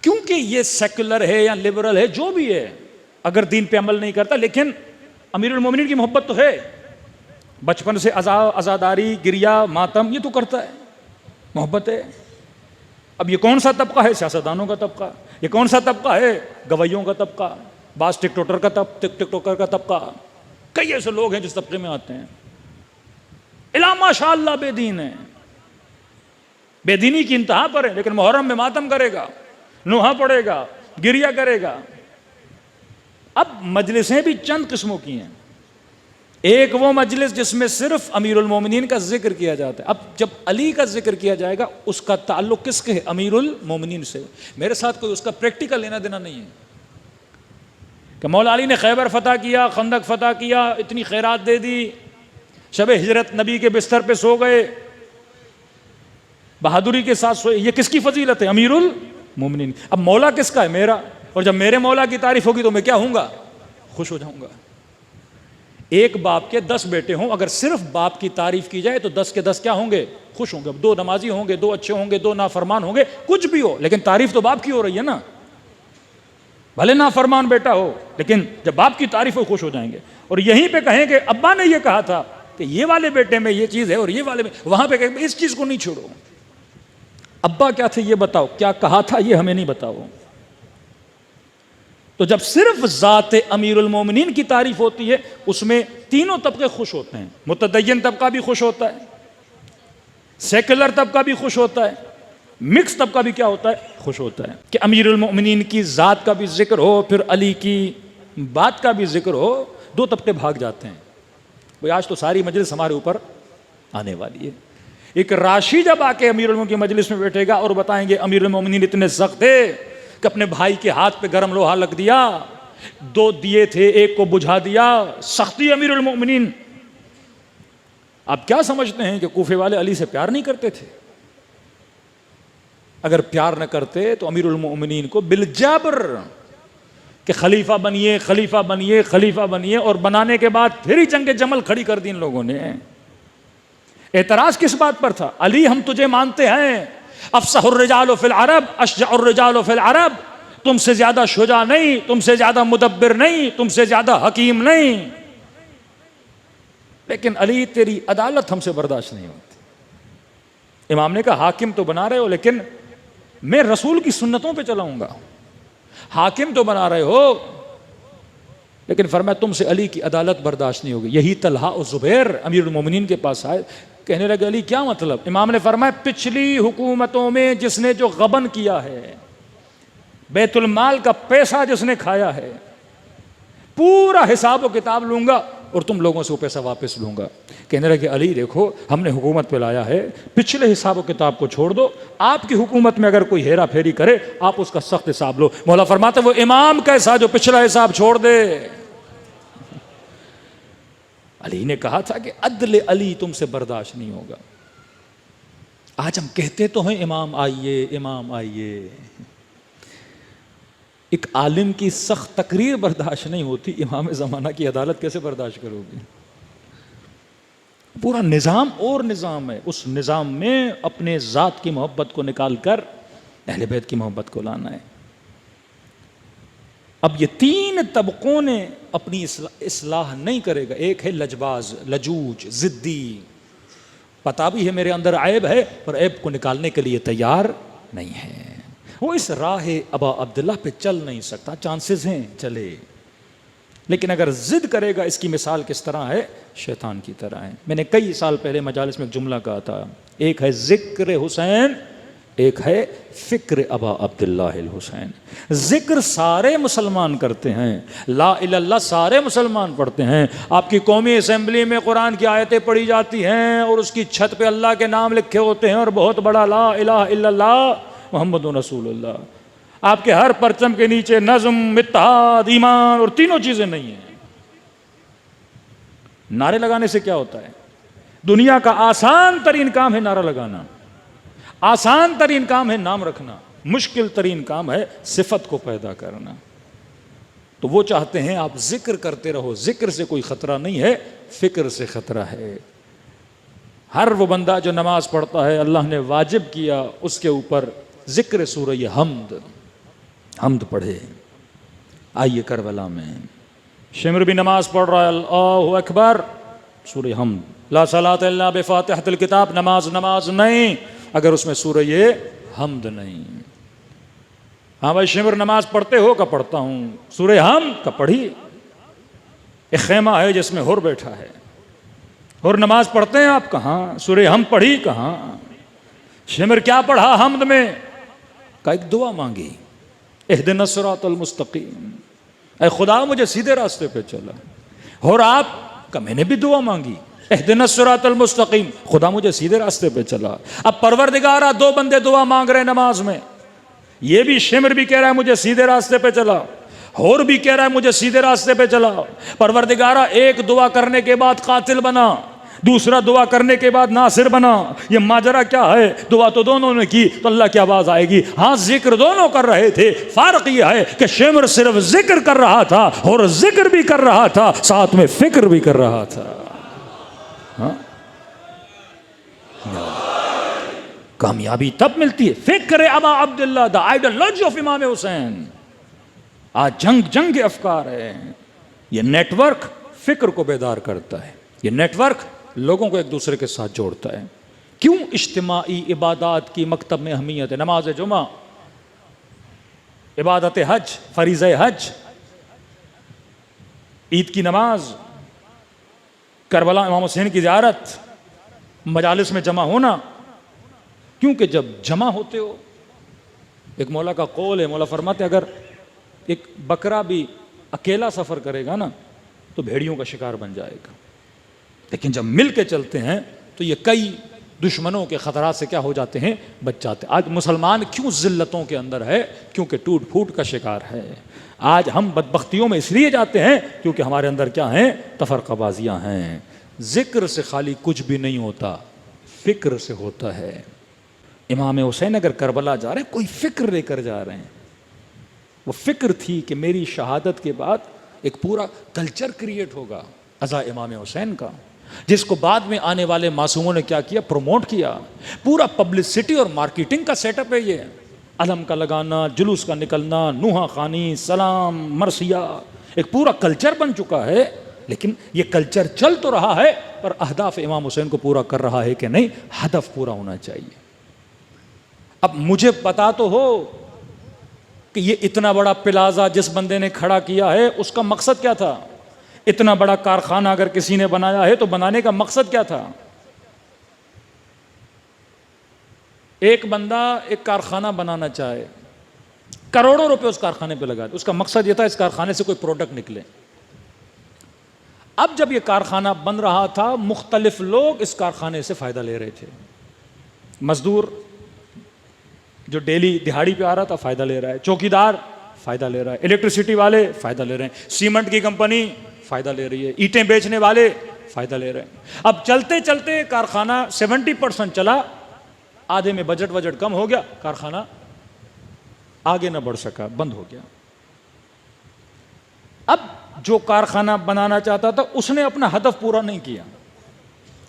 S2: क्योंकि ये सेकुलर है या लिबरल है, जो भी है, अगर दीन पे अमल नहीं करता, लेकिन अमीरुल मोमिनीन की मोहब्बत तो है, बचपन से अज़ादारी, गिरिया, मातम ये तो करता है, मोहब्बत है। अब ये कौन सा तबका है? सियासतदानों का तबका। ये कौन सा तबका है? गवैयों का तबका, बास टिकटॉकर का तबका। कई ऐसे लोग हैं जिस तबके में आते हैं। इला माशाअल्लाह बेदीन है, बेदीनी की इंतहा पर है, लेकिन मुहर्रम में मातम करेगा, नोहा पड़ेगा, गिरिया करेगा। अब मजलिसें भी चंद किस्मों की हैं। एक वो मजलिस जिसमें सिर्फ अमीरुल मोमिनीन का जिक्र किया जाता है। अब जब अली का जिक्र किया जाएगा, उसका ताल्लुक किसके है? अमीरुल मोमिनीन से। मेरे साथ कोई उसका प्रैक्टिकल लेना देना नहीं है कि मौला अली ने खैबर फतह किया, खंदक फतह किया, इतनी खैरात दे दी, शब हिजरत नबी के बिस्तर पे सो गए, बहादुरी के साथ सोए। ये किसकी फजीलत है? अमीरुल मोमिनीन। अब मौला किसका है? मेरा। और जब मेरे मौला की तारीफ होगी तो मैं क्या होऊंगा? खुश हो जाऊंगा। एक बाप के 10 बेटे हों, अगर सिर्फ बाप की तारीफ की जाए तो 10 के 10 क्या होंगे? खुश होंगे। 2 नमाजी होंगे, 2 अच्छे होंगे, 2 नाफरमान होंगे, कुछ भी हो, लेकिन तारीफ तो बाप की हो रही है ना। भले नाफरमान बेटा हो, लेकिन जब बाप की तारीफ हो खुश हो जाएंगे। और यहीं पे कहें कि अब्बा ने ये कहा था कि ये वाले बेटे में ये चीज़ है और ये वाले में, वहां पे कहें इस चीज़ को नहीं छोड़ो। अब्बा क्या थे ये बताओ, क्या कहा था ये हमें नहीं बताओ। तो जब सिर्फ ज़ात अमीरुल मोमिनीन की तारीफ होती है, उसमें तीनों तबके खुश होते हैं। मुतदय्यन तबका भी खुश होता है, सेकुलर तबका भी खुश होता है, मिक्स तबका भी क्या होता है? खुश होता है कि अमीरुल मोमिनीन की ज़ात का भी जिक्र हो, फिर अली की बात का भी जिक्र हो। 2 तबके भाग जाते हैं। भाई आज तो सारी मजलिस हमारे ऊपर आने वाली है। एक राशि जब आके अमीरुल मोमिनीन की मजलिस में बैठेगा और बताएंगे अमीरुल मोमिनीन इतने सख्त थे कि अपने भाई के हाथ पे गरम लोहा लग दिया, 2 दिए थे, एक को बुझा दिया, सख्ती अमीरुल मोमिनीन। आप क्या समझते हैं कि कूफे वाले अली से प्यार नहीं करते थे? अगर प्यार न करते तो अमीरुल मोमिनीन को बिलजबर कि खलीफा बनिए, खलीफा बनिए, खलीफा बनिए, और बनाने के बाद फिर ही जंग जमल खड़ी कर दी इन लोगों ने। एतराज किस बात पर था? अली हम तुझे मानते हैं, अफसहुर रिजाल फिल अरब, अशजाउर रिजाल फिल अरब, तुमसे ज्यादा शुजा नहीं, तुमसे ज्यादा मुदब्बिर नहीं, तुमसे ज्यादा हकीम नहीं, लेकिन अली तेरी अदालत हमसे बर्दाश्त नहीं होती। इमाम ने कहा हाकिम तो बना रहे हो, लेकिन मैं रसूल की सुन्नतों पे चलाऊंगा। हाकिम तो बना रहे हो, लेकिन फरमाया तुमसे अली की अदालत बर्दाश्त नहीं होगी। यही तलहा और जुबैर अमीरुल मोमिनीन के पास आए, कहने लगे अली क्या मतलब? इमाम ने फरमाया पिछली हुकूमतों में जिसने जो गबन किया है, बैतुल माल का पैसा जिसने खाया है, पूरा हिसाब और किताब लूंगा और तुम लोगों से वो पैसा वापस लूंगा। कहने लगे अली देखो हमने हुकूमत पे लाया है, पिछले हिसाब और किताब को छोड़ दो, आपकी हुकूमत में अगर कोई हेरा फेरी करे आप उसका सख्त हिसाब लो। मौला फरमाते वो इमाम कैसा जो पिछला हिसाब छोड़ दे। अली ने कहा था कि अदल अली तुमसे बर्दाश्त नहीं होगा। आज हम कहते तो हैं इमाम आइए, इमाम आइए, एक आलिम की सख्त तकरीर बर्दाश्त नहीं होती, इमाम ज़माना की अदालत कैसे बर्दाश्त करोगे? पूरा निज़ाम और निज़ाम है, उस निज़ाम में अपने ज़ात की मोहब्बत को निकाल कर अहले बैत की मोहब्बत को लाना है। अब ये 3 तबकों ने अपनी इस्लाह नहीं करेगा। एक है लजबाज, लजूज, ज़िद्दी, पता भी है मेरे अंदर ऐब है पर ऐब को निकालने के लिए तैयार नहीं है। वो इस राह अबा अब्दुल्ला पे चल नहीं सकता। चांसेस हैं चले, लेकिन अगर जिद करेगा, इसकी मिसाल किस तरह है, शैतान की तरह है। मैंने कई साल पहले मजालिस में एक जुमला कहा था, एक है जिक्र हुसैन, एक है फिक्र अबा अब्दुल्ला हुसैन। जिक्र सारे मुसलमान करते हैं, ला इल्लल्लाह सारे मुसलमान पढ़ते हैं। आपकी कौमी असेंबली में कुरान की आयतें पढ़ी जाती हैं और उसकी छत पे अल्लाह के नाम लिखे होते हैं और बहुत बड़ा ला इलाहा इल्लल्लाह मुहम्मदुर रसूलुल्लाह। आपके हर परचम के नीचे नज़्म, इत्तेहाद, ईमान और तीनों चीजें नहीं है। नारे लगाने से क्या होता है? दुनिया का आसान तरीन काम है नारा लगाना, आसान तरीन काम है नाम रखना, मुश्किल तरीन काम है सिफत को पैदा करना। तो वो चाहते हैं आप जिक्र करते रहो। जिक्र से कोई खतरा नहीं है, फिक्र से खतरा है। हर वो बंदा जो नमाज पढ़ता है, अल्लाह ने वाजिब किया उसके ऊपर जिक्र सूरह हमद पढ़े। आइए करबला में शिमर भी नमाज पढ़ रहा है, अल्लाहु अकबर, सूरह हमद। ला सलात इल्ला बिफातिहतिल किताब, नमाज नहीं अगर उसमें सूरह हमद नहीं। हाँ भाई शिमर नमाज पढ़ते हो? का पढ़ता हूं। सूरह हमद का पढ़ी। एक खेमा है जिसमें हुर बैठा है, हुर नमाज पढ़ते हैं आप? कहाँ। सूरह हमद पढ़ी? कहाँ। शिमर क्या पढ़ा हमद में? का एक दुआ मांगी, इहदिनस सिरातल मुस्तकीम, ऐ खुदा मुझे सीधे रास्ते पे चला। और आप का मैंने भी दुआ मांगी, इहदिनस सिरातल मुस्तकीम, खुदा मुझे सीधे रास्ते पे चला। अब परवरदिगारा, दो बंदे दुआ मांग रहे हैं नमाज में, ये भी शिमर भी कह रहा है मुझे सीधे रास्ते पे चला, और भी कह रहा है मुझे सीधे रास्ते पे चला। परवरदिगारा एक दुआ करने के बाद कातिल बना, दूसरा दुआ करने के बाद नासिर बना। ये माजरा क्या है? दुआ तो दोनों ने की, तो अल्लाह की आवाज आएगी। हाँ जिक्र दोनों कर रहे थे, फर्क यह है कि शिमर सिर्फ जिक्र कर रहा था और जिक्र भी कर रहा था, साथ में फिक्र भी कर रहा था। हाँ? कामयाबी तब मिलती है, फिक्र अबा अब्दुल्ला, द आइडियोलॉजी ऑफ इमाम हुसैन। आज जंग के अफकार है। ये नेटवर्क फिक्र को बेदार करता है, ये नेटवर्क लोगों को एक दूसरे के साथ जोड़ता है। क्यों इज्तिमाई इबादत की मकतब में अहमियत है? नमाज जुमा, इबादत हज, फरीज़ हज, ईद की नमाज, करबला इमाम हुसैन की ज़ियारत, मजालिस में जमा होना। क्योंकि जब जमा होते हो, एक मौला का कौल है, मौला फरमाते अगर एक बकरा भी अकेला सफ़र करेगा ना तो भेड़ियों का शिकार बन जाएगा, लेकिन जब मिल के चलते हैं तो ये कई दुश्मनों के ख़तरात से क्या हो जाते हैं, बच जाते हैं। आज मुसलमान क्यों ज़िल्लतों के अंदर है? क्योंकि टूट फूट का शिकार है। आज हम बदबख्तियों में इसलिए जाते हैं क्योंकि हमारे अंदर क्या हैं, तफरक़ाबाजियाँ हैं। ज़िक्र से खाली कुछ भी नहीं होता, फ़िक्र से होता है। इमाम हुसैन अगर करबला जा रहे हैं, कोई फ़िक्र लेकर जा रहे हैं। वो फ़िक्र थी कि मेरी शहादत के बाद एक पूरा कल्चर क्रिएट होगा अज़ा इमाम हुसैन का, जिसको बाद में आने वाले मासूमों ने क्या किया, प्रमोट किया। पूरा पब्लिसिटी और मार्केटिंग का सेटअप है ये। अलम का लगाना, जुलूस का निकलना, नुहा खानी, सलाम, मरसिया, एक पूरा कल्चर बन चुका है। लेकिन ये कल्चर चल तो रहा है, पर अहदाफ इमाम हुसैन को पूरा कर रहा है कि नहीं? हदफ पूरा होना चाहिए। अब मुझे पता तो हो कि ये इतना बड़ा प्लाजा जिस बंदे ने खड़ा किया है उसका मकसद क्या था। इतना बड़ा कारखाना अगर किसी ने बनाया है तो बनाने का मकसद क्या था। एक बंदा एक कारखाना बनाना चाहे, करोड़ों रुपए उस कारखाने पे लगा दे, उसका मकसद यह था इस कारखाने से कोई प्रोडक्ट निकले। अब जब ये कारखाना बन रहा था, मुख्तलिफ लोग इस कारखाने से फ़ायदा ले रहे थे। मजदूर जो डेली दिहाड़ी पे आ रहा था फ़ायदा ले रहा है, चौकीदार फ़ायदा ले रहा है, इलेक्ट्रिसिटी वाले फ़ायदा ले रहे हैं, सीमेंट की कंपनी फ़ायदा ले रही है, ईंटें बेचने वाले फ़ायदा ले रहे हैं। अब चलते चलते कारखाना 70% चला, आधे में बजट कम हो गया, कारखाना आगे ना बढ़ सका, बंद हो गया। अब जो कारखाना बनाना चाहता था उसने अपना हदफ पूरा नहीं किया,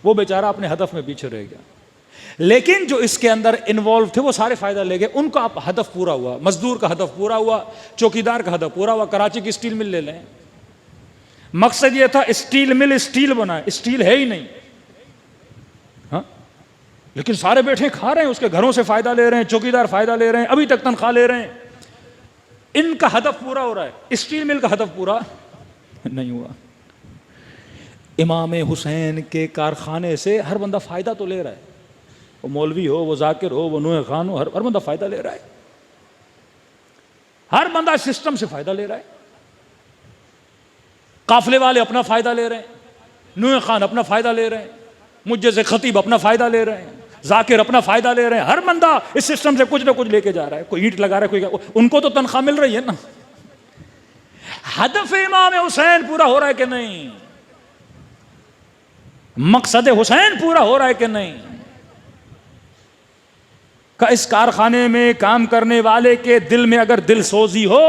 S2: वो बेचारा अपने हदफ में पीछे रह गया। लेकिन जो इसके अंदर इन्वॉल्व थे वो सारे फायदा ले गए, उनका हदफ पूरा हुआ। मजदूर का हदफ पूरा हुआ, चौकीदार का हदफ पूरा हुआ। कराची की स्टील मिल ले लें, मकसद ये था स्टील मिल स्टील बनाए, स्टील है ही नहीं। हाँ, लेकिन सारे बैठे खा रहे हैं, उसके घरों से फायदा ले रहे हैं, चौकीदार फायदा ले रहे हैं, अभी तक तनख्वाह ले रहे हैं। इनका हदफ पूरा हो रहा है, स्टील मिल का हदफ पूरा नहीं हुआ। इमाम हुसैन के कारखाने से हर बंदा फायदा तो ले रहा है, वो मौलवी हो, वो जाकिर हो, वो नूह खान हो, हर बंदा फायदा ले रहा है। हर बंदा सिस्टम से फायदा ले रहा है। काफले वाले अपना फायदा ले रहे हैं, नूह खान अपना फायदा ले रहे हैं, मुझे से खतीब अपना फायदा ले रहे हैं, जाकिर अपना फायदा ले रहे हैं। हर बंदा इस सिस्टम से कुछ ना कुछ लेके जा रहा है। कोई ईंट लगा रहा है, कोई, उनको तो तनख्वाह मिल रही है ना। हदफ इमाम हुसैन पूरा हो रहा है कि नहीं? मकसद हुसैन पूरा हो रहा है कि नहीं? का इस कारखाने में काम करने वाले के दिल में अगर दिल सोजी हो,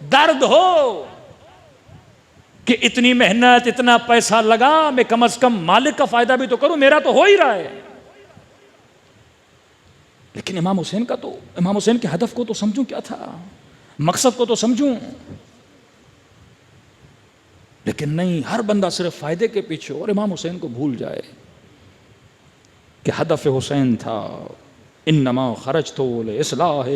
S2: दर्द हो कि इतनी मेहनत, इतना पैसा लगा, मैं कम से कम मालिक का फायदा भी तो करूं, मेरा तो हो ही रहा है। लेकिन इमाम हुसैन का तो, इमाम हुसैन के हदफ को तो समझूं क्या था, मकसद को तो समझूं। लेकिन नहीं, हर बंदा सिर्फ फायदे के पीछे, और इमाम हुसैन को भूल जाए कि हदफ हुसैन था इन्नमा खरजतो लिस्लाह,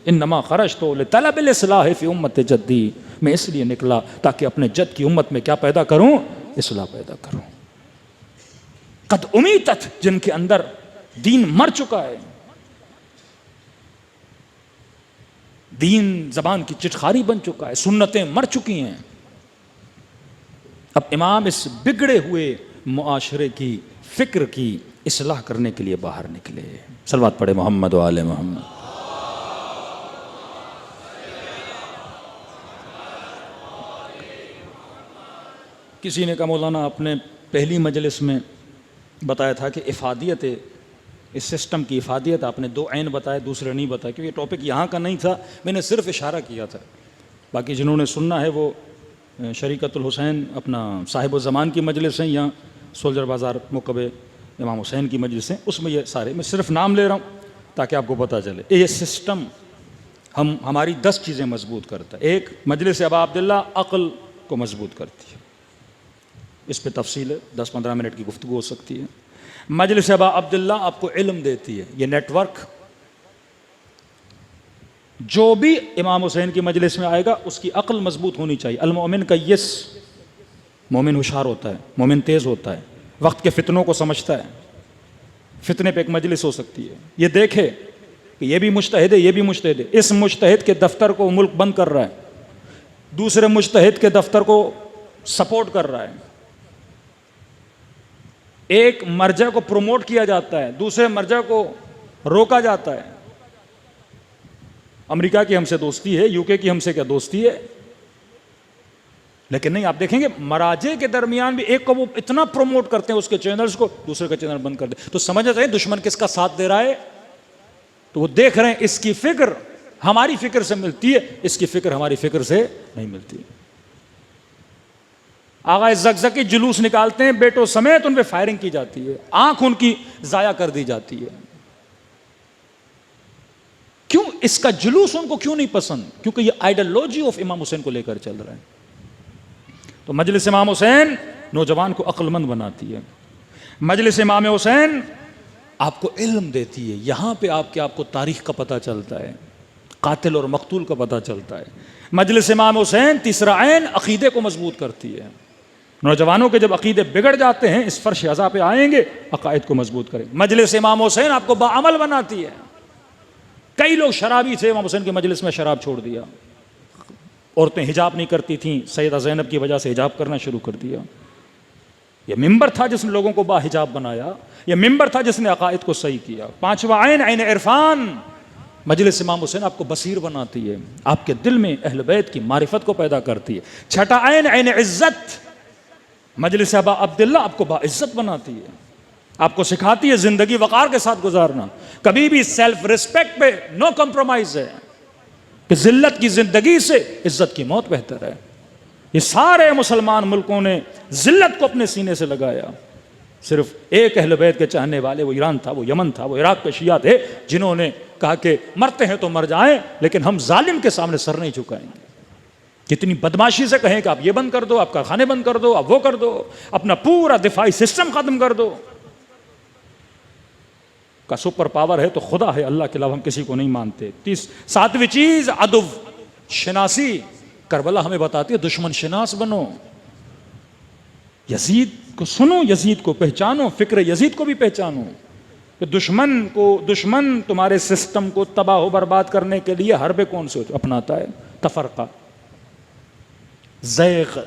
S2: इन्नमा खरजतो लितलब इस्लाह फी उम्मत जद्दी। मैं इसलिए निकला ताकि अपने जद की उम्मत में क्या पैदा करूं? इस्लाह पैदा करूं। कद उमीतत, जिनके अंदर दीन मर चुका है, दीन जबान की चिटखारी बन चुका है, सुन्नतें मर चुकी हैं। अब इमाम इस बिगड़े हुए मुआशरे की फिक्र की इस्लाह करने के लिए बाहर निकले। सलवात पढ़े मोहम्मद व आले मोहम्मद। किसी ने कहा मौलाना आपने पहली मजलिस में बताया था कि इफादियत, इस सिस्टम की इफादियत आपने दो ऐन बताए, दूसरे नहीं बताए, क्योंकि टॉपिक यहाँ का नहीं था, मैंने सिर्फ इशारा किया था। बाकी जिन्होंने सुनना है वो शरीकतुल हुसैन अपना साहिब ज़मान की मजलिस हैं, या सोल्जर बाज़ार मुकबे इमाम हुसैन की मजलिस हैं, उसमें ये सारे, मैं सिर्फ नाम ले रहा हूँ ताकि आपको पता चले। ये सिस्टम हमारी 10 चीज़ें मजबूत करता है। एक, मजलिस अबा अब्दुल्ला अक़ल को मजबूत करती है, इस पे तफसील 10-15 मिनट की गुफ्तगू हो सकती है। मजलिस अबा अब्दुल्ला आपको इल्म देती है, ये नेटवर्क, जो भी इमाम हुसैन की मजलिस में आएगा उसकी अक्ल मजबूत होनी चाहिए। अल मोमिन का यस, मोमिन होशियार होता है, मोमिन तेज़ होता है, वक्त के फितनों को समझता है। फितने पे एक मजलिस हो सकती है, ये देखे कि ये भी मुज्तहिद है, ये भी मुज्तहिद है, इस मुज्तहिद के दफ्तर को मुल्क बंद कर रहा है, दूसरे मुज्तहिद के दफ्तर को सपोर्ट कर रहा है, एक मर्जा को प्रमोट किया जाता है, दूसरे मर्जा को रोका जाता है। अमेरिका की हमसे दोस्ती है, यूके की हमसे क्या दोस्ती है, लेकिन नहीं, आप देखेंगे मराजे के दरमियान भी एक को वो इतना प्रमोट करते हैं उसके चैनल्स को, दूसरे का चैनल बंद कर दे। तो समझना चाहिए दुश्मन किसका साथ दे रहा है। तो वो देख रहे हैं इसकी फिक्र हमारी फिक्र से मिलती है, इसकी फिक्र हमारी फिक्र से नहीं मिलती। आगा ज़कज़की जुलूस निकालते हैं, बेटों समेत उन पे फायरिंग की जाती है, आंख उनकी जाया कर दी जाती है। क्यों? इसका जुलूस उनको क्यों नहीं पसंद? क्योंकि ये आइडियोलॉजी ऑफ इमाम हुसैन को लेकर चल रहा है। तो मजलिस इमाम हुसैन नौजवान को अक्लमंद बनाती है, मजलिस इमाम हुसैन आपको इल्म देती है। यहां पे आपको तारीख का पता चलता है, कातिल और मकतूल का पता चलता है। मजलिस इमाम हुसैन तीसरा ऐन अकीदे को मजबूत करती है। नौजवानों के जब अकीदे बिगड़ जाते हैं, इस फर्श अज़ा पे आएंगे, अकायद को मजबूत करें। मजलिस इमाम हुसैन आपको बाअमल बनाती है। कई लोग शराबी थे, इमाम हुसैन की मजलिस में शराब छोड़ दिया। औरतें हिजाब नहीं करती थीं, सैयदा ज़ैनब की वजह से हिजाब करना शुरू कर दिया। यह मिंबर था जिसने लोगों को बाहिजाब बनाया, यह मिंबर था जिसने अकायद को सही किया। पांचवा ऐन, ऐन इरफान, मजलिस इमाम हुसैन आपको बसीर बनाती है, आपके दिल में अहल बैत की मारिफत को पैदा करती है। छठा ऐन, ऐन इज्जत, मजलिस अबा अब्दुल्ला आपको बाइज्जत बनाती है, आपको सिखाती है जिंदगी वकार के साथ गुजारना। कभी भी सेल्फ रिस्पेक्ट पे नो कॉम्प्रोमाइज है कि जिल्लत की जिंदगी से इज्जत की मौत बेहतर है। ये सारे मुसलमान मुल्कों ने जिल्लत को अपने सीने से लगाया। सिर्फ एक अहल बैत के चाहने वाले, वो ईरान था, वो यमन था, वो इराक के शिया थे, जिन्होंने कहा कि मरते हैं तो मर जाएं, लेकिन हम जालिम के सामने सर नहीं झुकाएंगे। कितनी बदमाशी से कहें कि आप ये बंद कर दो, आप कारखाने बंद कर दो, आप वो कर दो, अपना पूरा दिफाई सिस्टम खत्म कर दो, का सुपर पावर है तो खुदा है, अल्लाह के अलावा हम किसी को नहीं मानते। 7वीं चीज अदब शनासी, करबला हमें बताती है दुश्मन शनास बनो, यजीद को सुनो, यजीद को पहचानो, फिक्र यजीद को भी पहचानो कि दुश्मन तुम्हारे सिस्टम को तबाह बर्बाद करने के लिए हरबे कौन से अपनाता है? तफरका, ज़ैग़।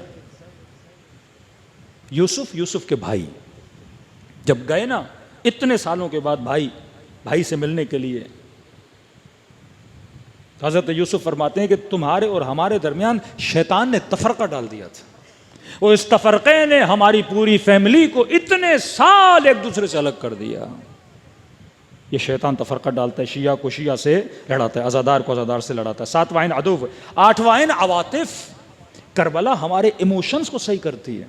S2: यूसुफ के भाई जब गए ना इतने सालों के बाद भाई से मिलने के लिए, हज़रत यूसुफ फरमाते हैं कि तुम्हारे और हमारे दरमियान शैतान ने तफरका डाल दिया था, और इस तफरके ने हमारी पूरी फैमिली को इतने साल एक दूसरे से अलग कर दिया। ये शैतान तफरका डालता है, शिया को शिया से लड़ाता है, अज़ादार को अज़ादार से लड़ाता है। 7वां अदब। 8वां अवातिफ, करबला हमारे इमोशंस को सही करती है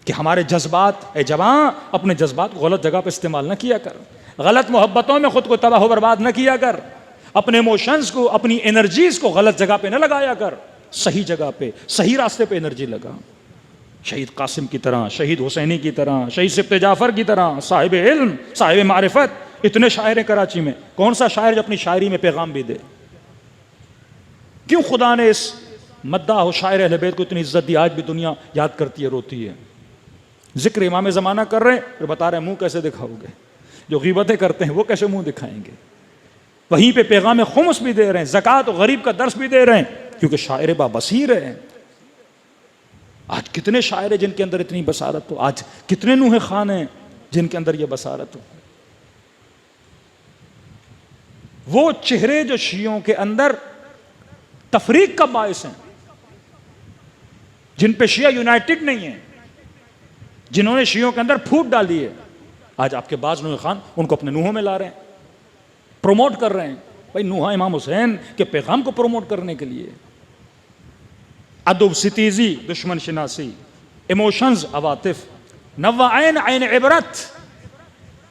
S2: कि हमारे जज्बात, ए जवां अपने जज्बात को गलत जगह पर इस्तेमाल न किया कर, गलत मोहब्बतों में खुद को तबाह बर्बाद न किया कर, अपने इमोशंस को, अपनी एनर्जीज को गलत जगह पे न लगाया कर, सही जगह पे, सही रास्ते पे एनर्जी लगा। शहीद कासिम की तरह, शहीद हुसैनी की तरह, शहीद सिब्ते जाफर की तरह, साहिब इल्म, साहिब मारिफत, इतने शायर हैं कराची में, कौन सा शायर जो अपनी शायरी में पैगाम भी दे? क्यों खुदा ने इस मद्दाह और शायर अहले बैत को इतनी इज्जत दी? आज भी दुनिया याद करती है, रोती है। जिक्र इमाम ज़माना कर रहे हैं, फिर बता रहे हैं मुंह कैसे दिखाओगे? जो गीबतें करते हैं वो कैसे मुंह दिखाएंगे? वहीं पे पैगाम खुम्स भी दे रहे हैं, ज़कात और गरीब का दर्स भी दे रहे हैं, क्योंकि शायर बाबसीर है। आज कितने शायर हैं जिनके अंदर इतनी बसारत हो, आज कितने नूह खान हैं जिनके अंदर यह बसारत हो। वो चेहरे जो शियों के अंदर तफरीक का बायस हैं, जिन पे शिया यूनाइटेड नहीं है, जिन्होंने शियों के अंदर फूट डाली है, आज आपके बाज नूह खान उनको अपने नूहों में ला रहे हैं, प्रमोट कर रहे हैं। भाई नूहा इमाम हुसैन के पैगाम को प्रमोट करने के लिए। अदब सितीजी, दुश्मन शनासी, इमोशंस अवातिफ। 9वां आइन इबरत,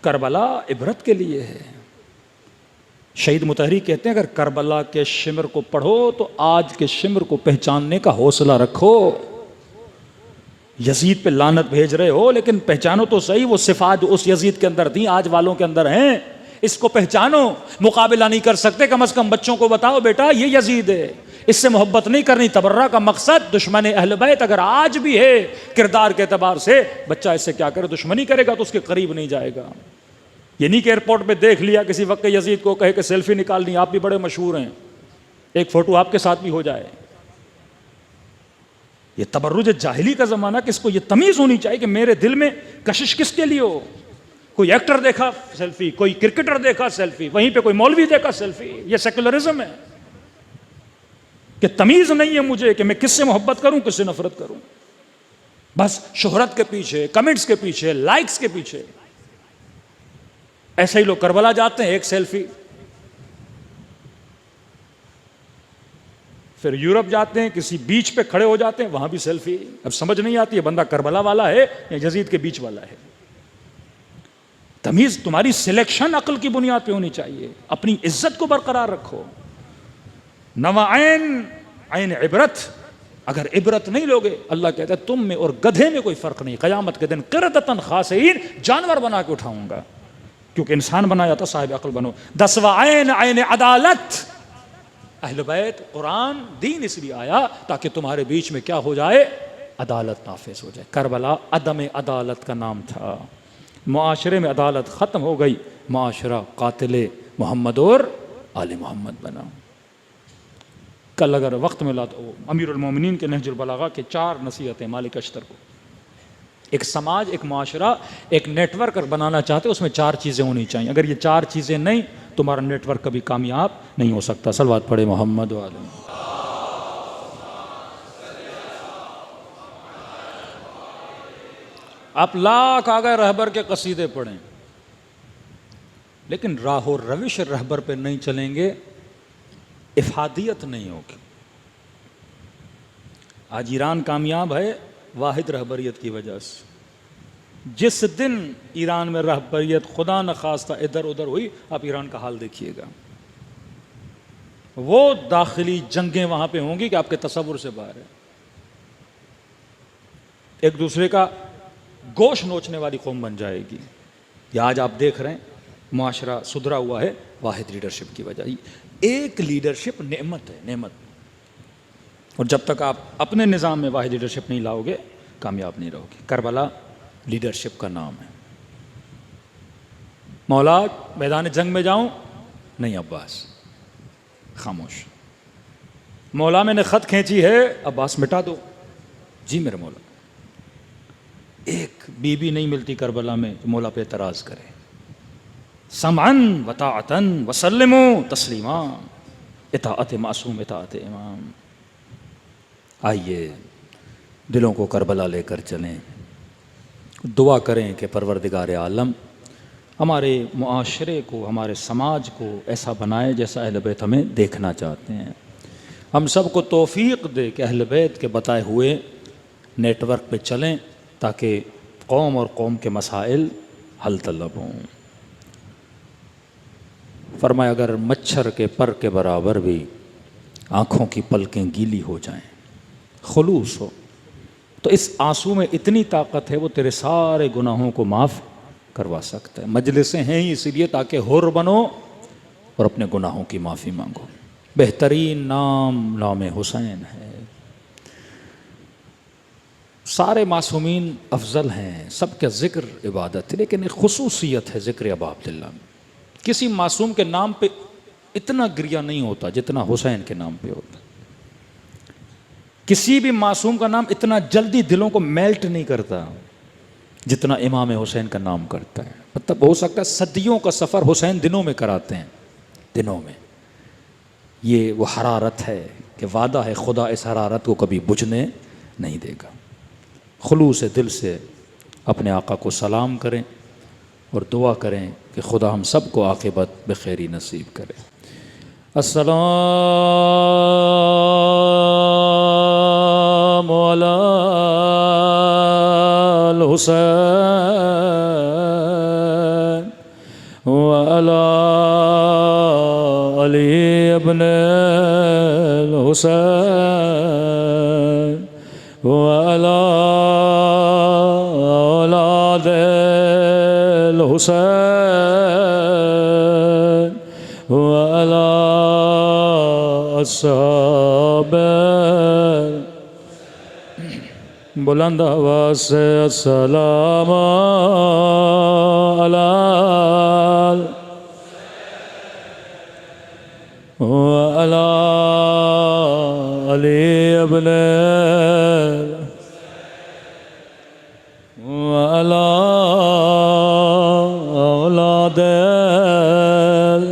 S2: करबला इबरत के लिए है। शहीद मुतहरी कहते हैं अगर करबला के शिमर को पढ़ो तो आज के शिमर को पहचानने का हौसला रखो। यजीद पे लानत भेज रहे हो, लेकिन पहचानो तो सही वो सिफात उस यजीद के अंदर थी, आज वालों के अंदर हैं। इसको पहचानो। मुकाबला नहीं कर सकते, कम से कम बच्चों को बताओ बेटा ये यजीद है, इससे मोहब्बत नहीं करनी। तबर्रा का मकसद दुश्मन अहल बैत अगर आज भी है किरदार के एतबार से, बच्चा इससे क्या करे? दुश्मनी करेगा तो उसके करीब नहीं जाएगा। ये नहीं कि एयरपोर्ट पे देख लिया किसी वक्त यजीद को, कहे कि सेल्फी निकालनी, आप भी बड़े मशहूर हैं, एक फोटो आपके साथ भी हो जाए। ये तबर्रुज जाहिली का जमाना, किसको ये तमीज होनी चाहिए कि मेरे दिल में कशिश किसके लिए हो। कोई एक्टर देखा सेल्फी, कोई क्रिकेटर देखा सेल्फी, वहीं पे कोई मौलवी देखा सेल्फी। ये सेकुलरिज्म है कि तमीज नहीं है मुझे कि मैं किससे मोहब्बत करूं, किससे नफरत करूं। बस शोहरत के पीछे, कमेंट्स के पीछे, लाइक्स के पीछे। ऐसे ही लोग करबला जाते हैं, एक सेल्फी, फिर यूरोप जाते हैं, किसी बीच पे खड़े हो जाते हैं, वहां भी सेल्फी। अब समझ नहीं आती है बंदा करबला वाला है या यजीद के बीच वाला है। तमीज तुम्हारी सिलेक्शन अक्ल की बुनियाद पे होनी चाहिए। अपनी इज्जत को बरकरार रखो। 9वां आइन इबरत, अगर इबरत नहीं लोगे, अल्लाह कहता है तुम में और गधे में कोई फर्क नहीं। क़यामत के दिन क़िरदतन ख़ासिईन, जानवर बना के उठाऊंगा, क्योंकि इंसान बनाया था, साहिब अक्ल बनो। 10वां आइन अदालत, अहले बैत, कुरान, दीन इसलिए आया ताकि तुम्हारे बीच में क्या हो जाए? अदालत नाफिज हो जाए। करबला अदम अदालत का नाम था। मुआशरे में अदालत ख़त्म हो गई, मुआशरा कातिल मोहम्मद और आले मोहम्मद बना। कल अगर वक्त मिला तो अमीरुल मोमिनीन के नहजुल बलागा के 4 नसीहतें मालिक अश्तर को। एक समाज, एक मुआशरा, एक नेटवर्क बनाना चाहते, उसमें 4 चीज़ें होनी चाहिए। अगर ये 4 चीज़ें नहीं, तुम्हारा नेटवर्क कभी कामयाब नहीं हो सकता। सलवात पढ़े मोहम्मद वाले। आप लाख आ गए रहबर के कसीदे पढ़ें, लेकिन राहो रविश रहबर पे नहीं चलेंगे, इफादियत नहीं होगी। आज ईरान कामयाब है वाहिद रहबरियत की वजह से। जिस दिन ईरान में रहबरियत खुदा न खास्ता इधर उधर हुई, आप ईरान का हाल देखिएगा। वो दाखिली जंगें वहां पे होंगी कि आपके तसव्वुर से बाहर है। एक दूसरे का गोश नोचने वाली कौम बन जाएगी। या आज आप देख रहे हैं मुआशरा सुधरा हुआ है वाहिद लीडरशिप की वजह। एक लीडरशिप नेमत है, नेमत। और जब तक आप अपने निज़ाम में वाहिद लीडरशिप नहीं लाओगे कामयाब नहीं रहोगे। करबला लीडरशिप का नाम है। मौला मैदान जंग में जाऊं, नहीं अब्बास खामोश। मौला मैंने ख़त खींची है, अब्बास मिटा दो। जी मेरे मौला। एक बीबी नहीं मिलती करबला में जो मौला पे एतराज़ करे। समअन व ताअतन व सल्लिमू तस्लीमा, इताअत मासूम इताअत इमाम। आइए दिलों को करबला लेकर चलें, दुआ करें कि परवरदिगार आलम हमारे मुआशरे को, हमारे समाज को ऐसा बनाए जैसा अहले बैत हमें देखना चाहते हैं। हम सब को तौफीक दे कि अहले बैत के बताए हुए नेटवर्क पे चलें ताकि कौम और कौम के मसाइल हल तलब हों। फरमाया अगर मच्छर के पर के बराबर भी आँखों की पलकें गीली हो जाएं, खुलूस हो, तो इस आंसू में इतनी ताकत है वो तेरे सारे गुनाहों को माफ़ करवा सकता है। मजलिसें हैं ही इसीलिए ताकि हुर बनो और अपने गुनाहों की माफ़ी मांगो। बेहतरीन नाम नाम हुसैन है। सारे मासूमीन अफजल हैं, सबका ज़िक्र इबादत है, लेकिन एक खुसूसियत है ज़िक्र अबा अब्दुल्लाह में। किसी मासूम के नाम पे इतना गिरिया नहीं होता जितना हुसैन के नाम पे होता। किसी भी मासूम का नाम इतना जल्दी दिलों को मेल्ट नहीं करता जितना इमाम हुसैन का नाम करता है। मतलब हो सकता है सदियों का सफ़र हुसैन दिनों में कराते हैं, दिनों में। ये वो हरारत है कि वादा है खुदा इस हरारत को कभी बुझने नहीं देगा। खुलूस दिल से अपने आका को सलाम करें और दुआ करें कि खुदा हम सब को आक़िबत बखैरी नसीब करे। अस्सलामु अलल हुसैन व अला अली इब्न हुसैन व अला औलादिल हुसैन व अला अस्हाबे। बुलंद आवाज़ से अस्सलाम अला व अला अली इब्न व अला औलादिल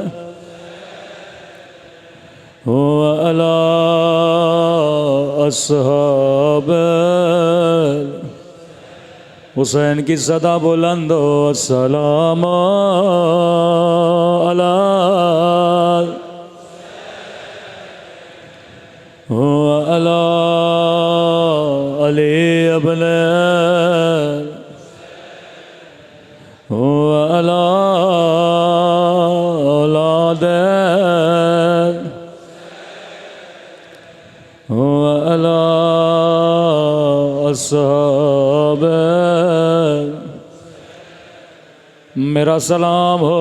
S2: व अला अस्हाबिल। हुसैन की सदा बुलंद हो अस्सलाम अला व अला अली इब्न व अला औलादिल व अला अस्हाबिल। मेरा सलाम हो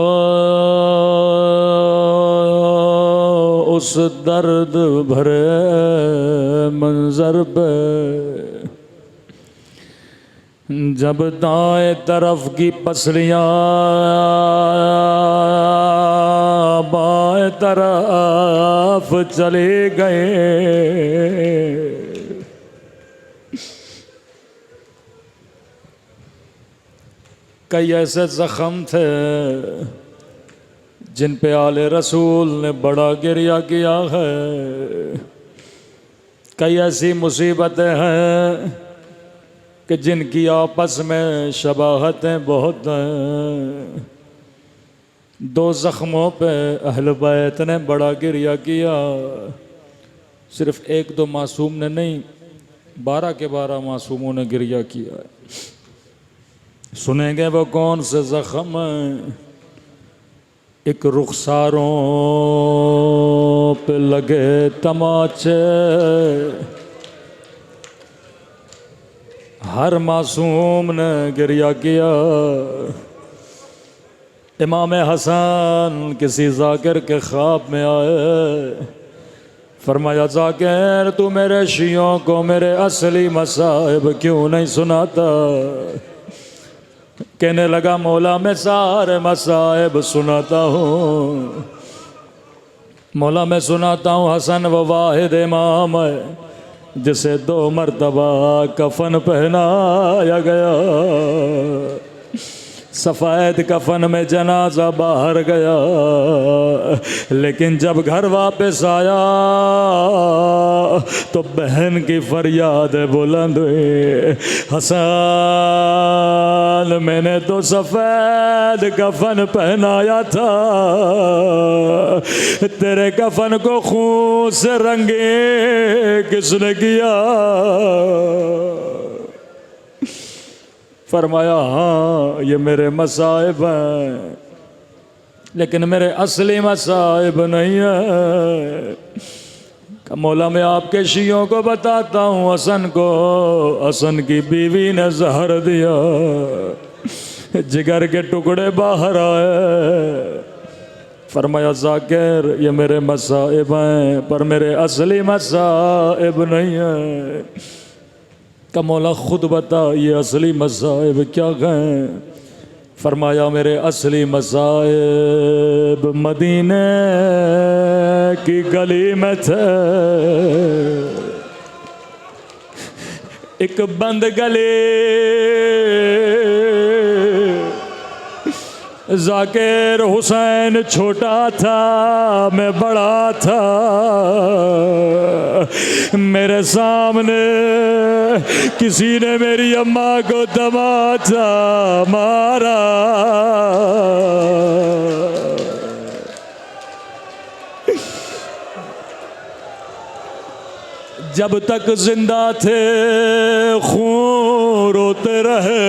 S2: उस दर्द भरे मंजर पे जब दाएं तरफ की पसलियाँ बाएं तरफ चले गए। कई ऐसे ज़ख्म थे जिन पे आले रसूल ने बड़ा गिरिया किया है। कई ऐसी मुसीबतें हैं कि जिनकी आपस में शबाहतें बहुत हैं। दो ज़ख्मों पे अहल बैत ने बड़ा गिरिया किया। सिर्फ एक दो मासूम ने नहीं, 12 के 12 मासूमों ने गिरिया किया। सुनेंगे वो कौन से ज़ख्म हैं। एक रुखसारों पे लगे तमाचे, हर मासूम ने गिरिया किया। इमाम हसन किसी जाकिर के ख्वाब में आए, फरमाया जाकिर तू मेरे शियों को मेरे असली मसाइब क्यों नहीं सुनाता? कहने लगा मौला मैं सारे मसाइब सुनाता हूँ, मौला मैं सुनाता हूँ। हसन वो वाहिद इमाम है जिसे 2 मरतबा कफन पहनाया गया, सफ़ेद कफन में जनाजा बाहर गया, लेकिन जब घर वापस आया तो बहन की फरियाद बुलंद हुई, हसन मैंने तो सफ़ेद कफन पहनाया था, तेरे कफन को खून से रंगे किसने किया? फरमाया हाँ ये मेरे मसाइब हैं, लेकिन मेरे असली मसाइब नहीं है। मौला मैं आपके शियों को बताता हूँ, हसन को हसन की बीवी ने जहर दिया, जिगर के टुकड़े बाहर आए। फरमाया जाकिर ये मेरे मसाइब हैं पर मेरे असली मसाइब नहीं है। का मौला खुद बता ये असली मसाइब क्या हैं? फरमाया मेरे असली मसाइब मदीने की गली में थे, एक बंद गली, जाकिर हुसैन छोटा था मैं बड़ा था, मेरे सामने किसी ने मेरी अम्मा को तमाचा मारा, जब तक जिंदा थे खून रोते रहे,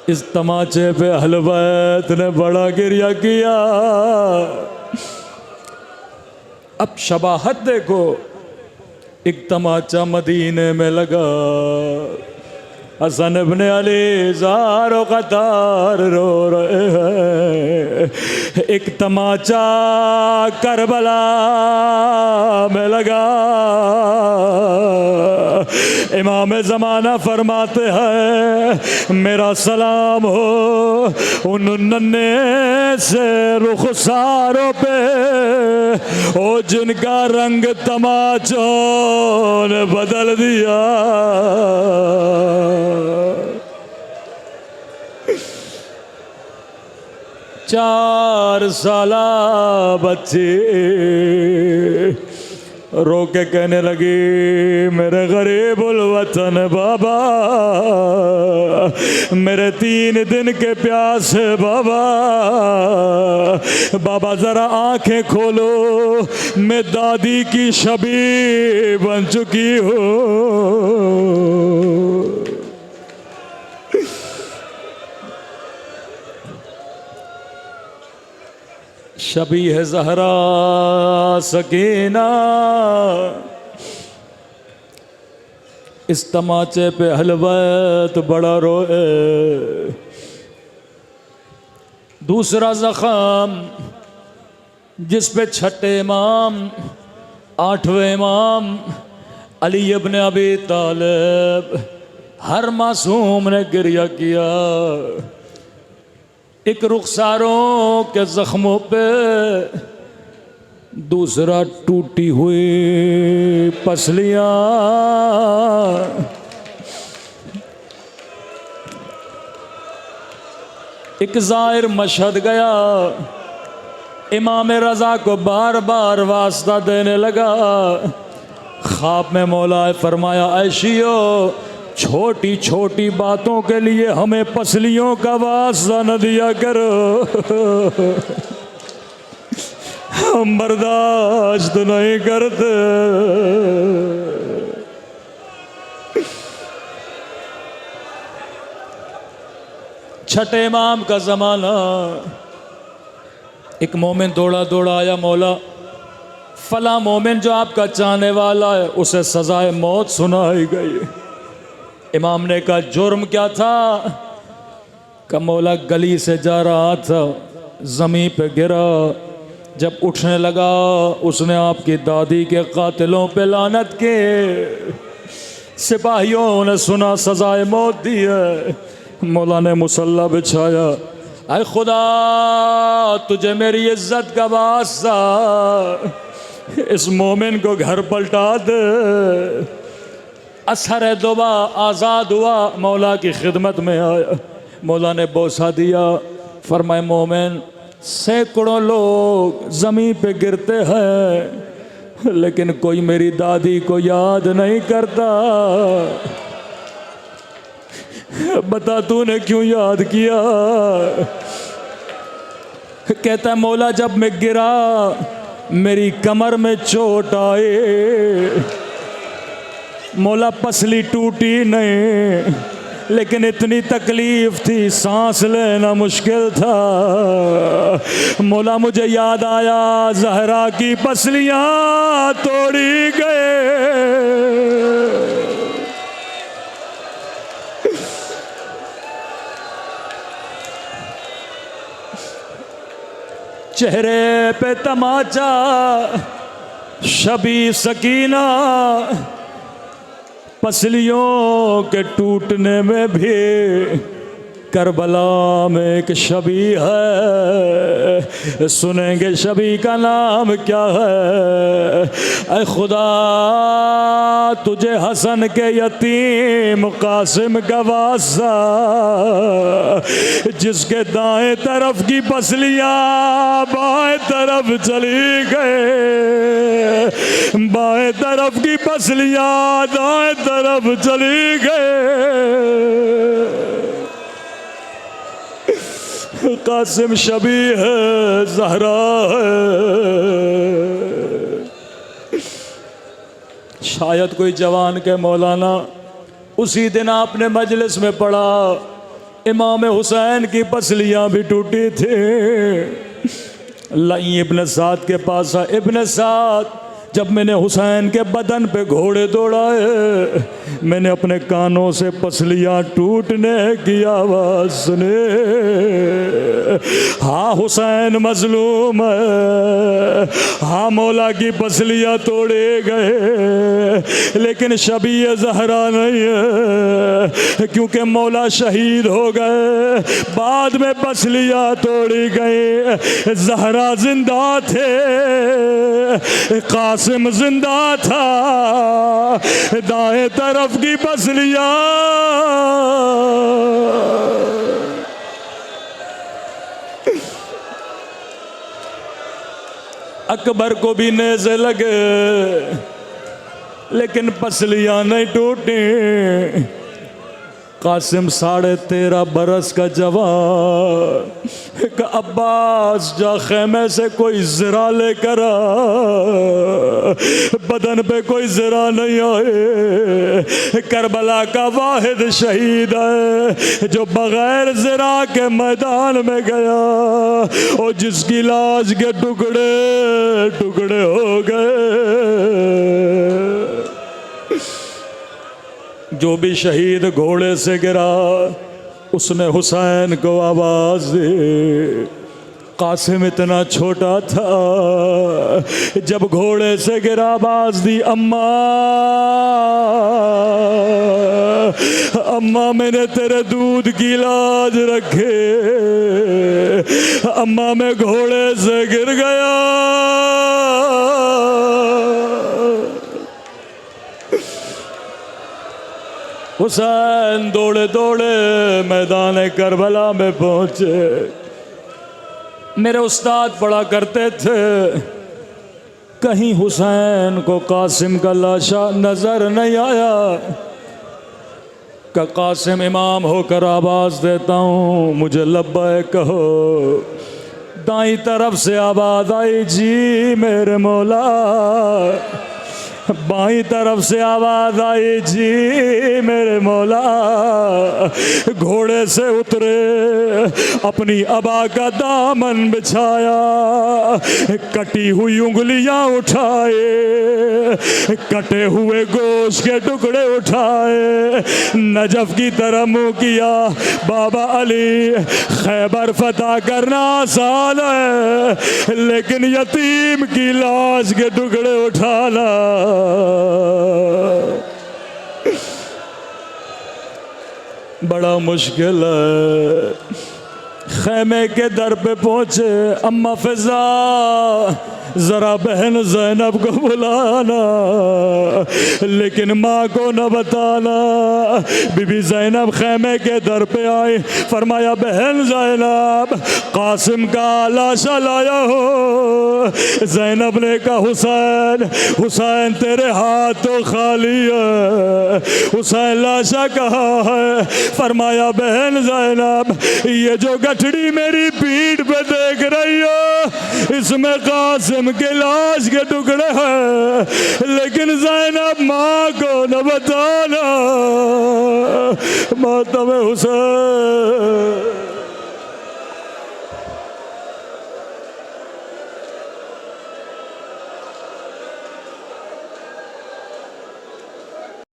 S2: इस तमाचे पे अहले बैत ने बड़ा गिरिया किया। अब शबाहत देखो, एक तमाचा मदीने में लगा, हसन इब्ने अली ज़ारो कतार रो रहे हैं, एक तमाचा करबला में लगा। इमाम ज़माना फरमाते हैं मेरा सलाम हो उन नन्हे से रुखसारों पे ओ जिनका रंग तमाचों ने बदल दिया। चार साला बच्ची रो के कहने लगी मेरे गरीबुल वतन बाबा, मेरे 3 दिन के प्यास है बाबा, बाबा जरा आंखें खोलो, मैं दादी की शबी बन चुकी हूँ। शबी है ज़हरा सकीना, इस तमाचे पे अहले बैत बड़ा रोए। दूसरा ज़ख़म जिस पे छठे इमाम 8वें इमाम अली इब्न अबी तालिब हर मासूम ने गिरिया किया। एक रुखसारों के जख्मों पे, दूसरा टूटी हुई पसलियां, एक ज़ाहिर मशहद गया, इमाम रज़ा को बार बार वास्ता देने लगा। ख्वाब में मौला फरमाया ऐशियो छोटी छोटी बातों के लिए हमें पसलियों का वास्ता न दिया करो, हम बर्दाश्त नहीं करते। छठे इमाम का ज़माना, एक मोमिन दौड़ा दौड़ा आया, मौला फला मोमिन जो आपका चाहने वाला है उसे सजाए मौत सुनाई गई। इमाम ने कहा जुर्म क्या था? का मौला गली से जा रहा था, ज़मीन पे गिरा, जब उठने लगा उसने आपकी दादी के कातिलों पे लानत के। सिपाहियों ने सुना सजाए मौत दी है। मौला ने मुसल्ला बिछाया, अरे खुदा तुझे मेरी इज्जत का वास्ता, इस मोमिन को घर पलटा दे। असर दुआ आज़ाद हुआ, मौला की खिदमत में आया, मौला ने बोसा दिया, फरमाए मोमिन सैकड़ों लोग ज़मीन पे गिरते हैं लेकिन कोई मेरी दादी को याद नहीं करता, बता तूने क्यों याद किया? कहता है मौला जब मैं गिरा मेरी कमर में चोट आए, मौला पसली टूटी नहीं लेकिन इतनी तकलीफ थी, सांस लेना मुश्किल था। मौला मुझे याद आया ज़हरा की पसलियाँ तोड़ी गए। चेहरे पे तमाचा, शबी सकीना, पसलियों के टूटने में भी करबला में एक शबी है। सुनेंगे शबी का नाम क्या है? ऐ खुदा तुझे हसन के यतीम कासिम का वास्ता, जिसके दाएं तरफ की पसलियाँ बाएं तरफ चली गए, बाएं तरफ की पसलियाँ दाएं तरफ चली गए। कासिम शबी है, ज़हरा है। शायद कोई जवान के मौलाना उसी दिन आपने मजलिस में पढ़ा इमाम हुसैन की पसलियाँ भी टूटी थी। लई इब्न साद के पास आ, इब्न साद जब मैंने हुसैन के बदन पे घोड़े दौड़ाए, मैंने अपने कानों से पसलियाँ टूटने की आवाज़ सुने। हाँ हुसैन मजलूम है, हाँ मौला की पसलियाँ तोड़े गए, लेकिन शबी ज़हरा नहीं है, क्योंकि मौला शहीद हो गए, बाद में पसलियाँ तोड़ी गई। ज़हरा जिंदा थे, कासिम जिंदा था, दाएं तरफ की पसलियाँ अकबर को भी नेज़े लगे लेकिन पसलियाँ नहीं टूटी। कासिम 13.5 बरस का जवान, अब्बास जा खेमे से कोई ज़रा लेकर आ, बदन पे कोई ज़रा नहीं आए। करबला का वाहिद शहीद है जो बग़ैर ज़रा के मैदान में गया और जिसकी लाश के टुकड़े टुकड़े हो गए। जो भी शहीद घोड़े से गिरा उसने हुसैन को आवाज़ दी। कासिम इतना छोटा था, जब घोड़े से गिरा आवाज़ दी, अम्मा अम्मा मैंने तेरे दूध की लाज रखे, अम्मा मैं घोड़े से गिर गया। हुसैन दौड़े दौड़े मैदान करबला में पहुंचे। मेरे उस्ताद पढ़ा करते थे, कहीं हुसैन को कासिम का लाशा नजर नहीं आया। का कासिम इमाम होकर आवाज़ देता हूँ, मुझे लब्बैक कहो। दाई तरफ से आवाज़ आई, जी मेरे मौला।
S3: बाईं तरफ से आवाज आई, जी मेरे मौला। घोड़े से उतरे, अपनी अबा का दामन बिछाया, कटी हुई उंगलियां उठाए, कटे हुए गोश्त के टुकड़े उठाए, नजफ की तरफ मुंह किया। बाबा अली, खैबर फतह करना आसान है, लेकिन यतीम की लाश के टुकड़े उठाना बड़ा मुश्किल है। खैमे के दर पे पहुंचे, अम्मा फिजा जरा बहन ज़ैनब को बुलाना, लेकिन माँ को न बताना। बीबी ज़ैनब खैमे के दर पे आई, फरमाया बहन ज़ैनब, कासिम का लाशा लाया हो। ज़ैनब ने कहा हुसैन, हुसैन तेरे हाथ तो खाली है, हुसैन लाशा कहाँ है? फरमाया बहन ज़ैनब, ये जो गठड़ी मेरी पीठ पे देख रही हो, इसमें कासिम के लाश के टुकड़े हैं, लेकिन ज़ैनब माँ को न बताना, मातम हुसैन।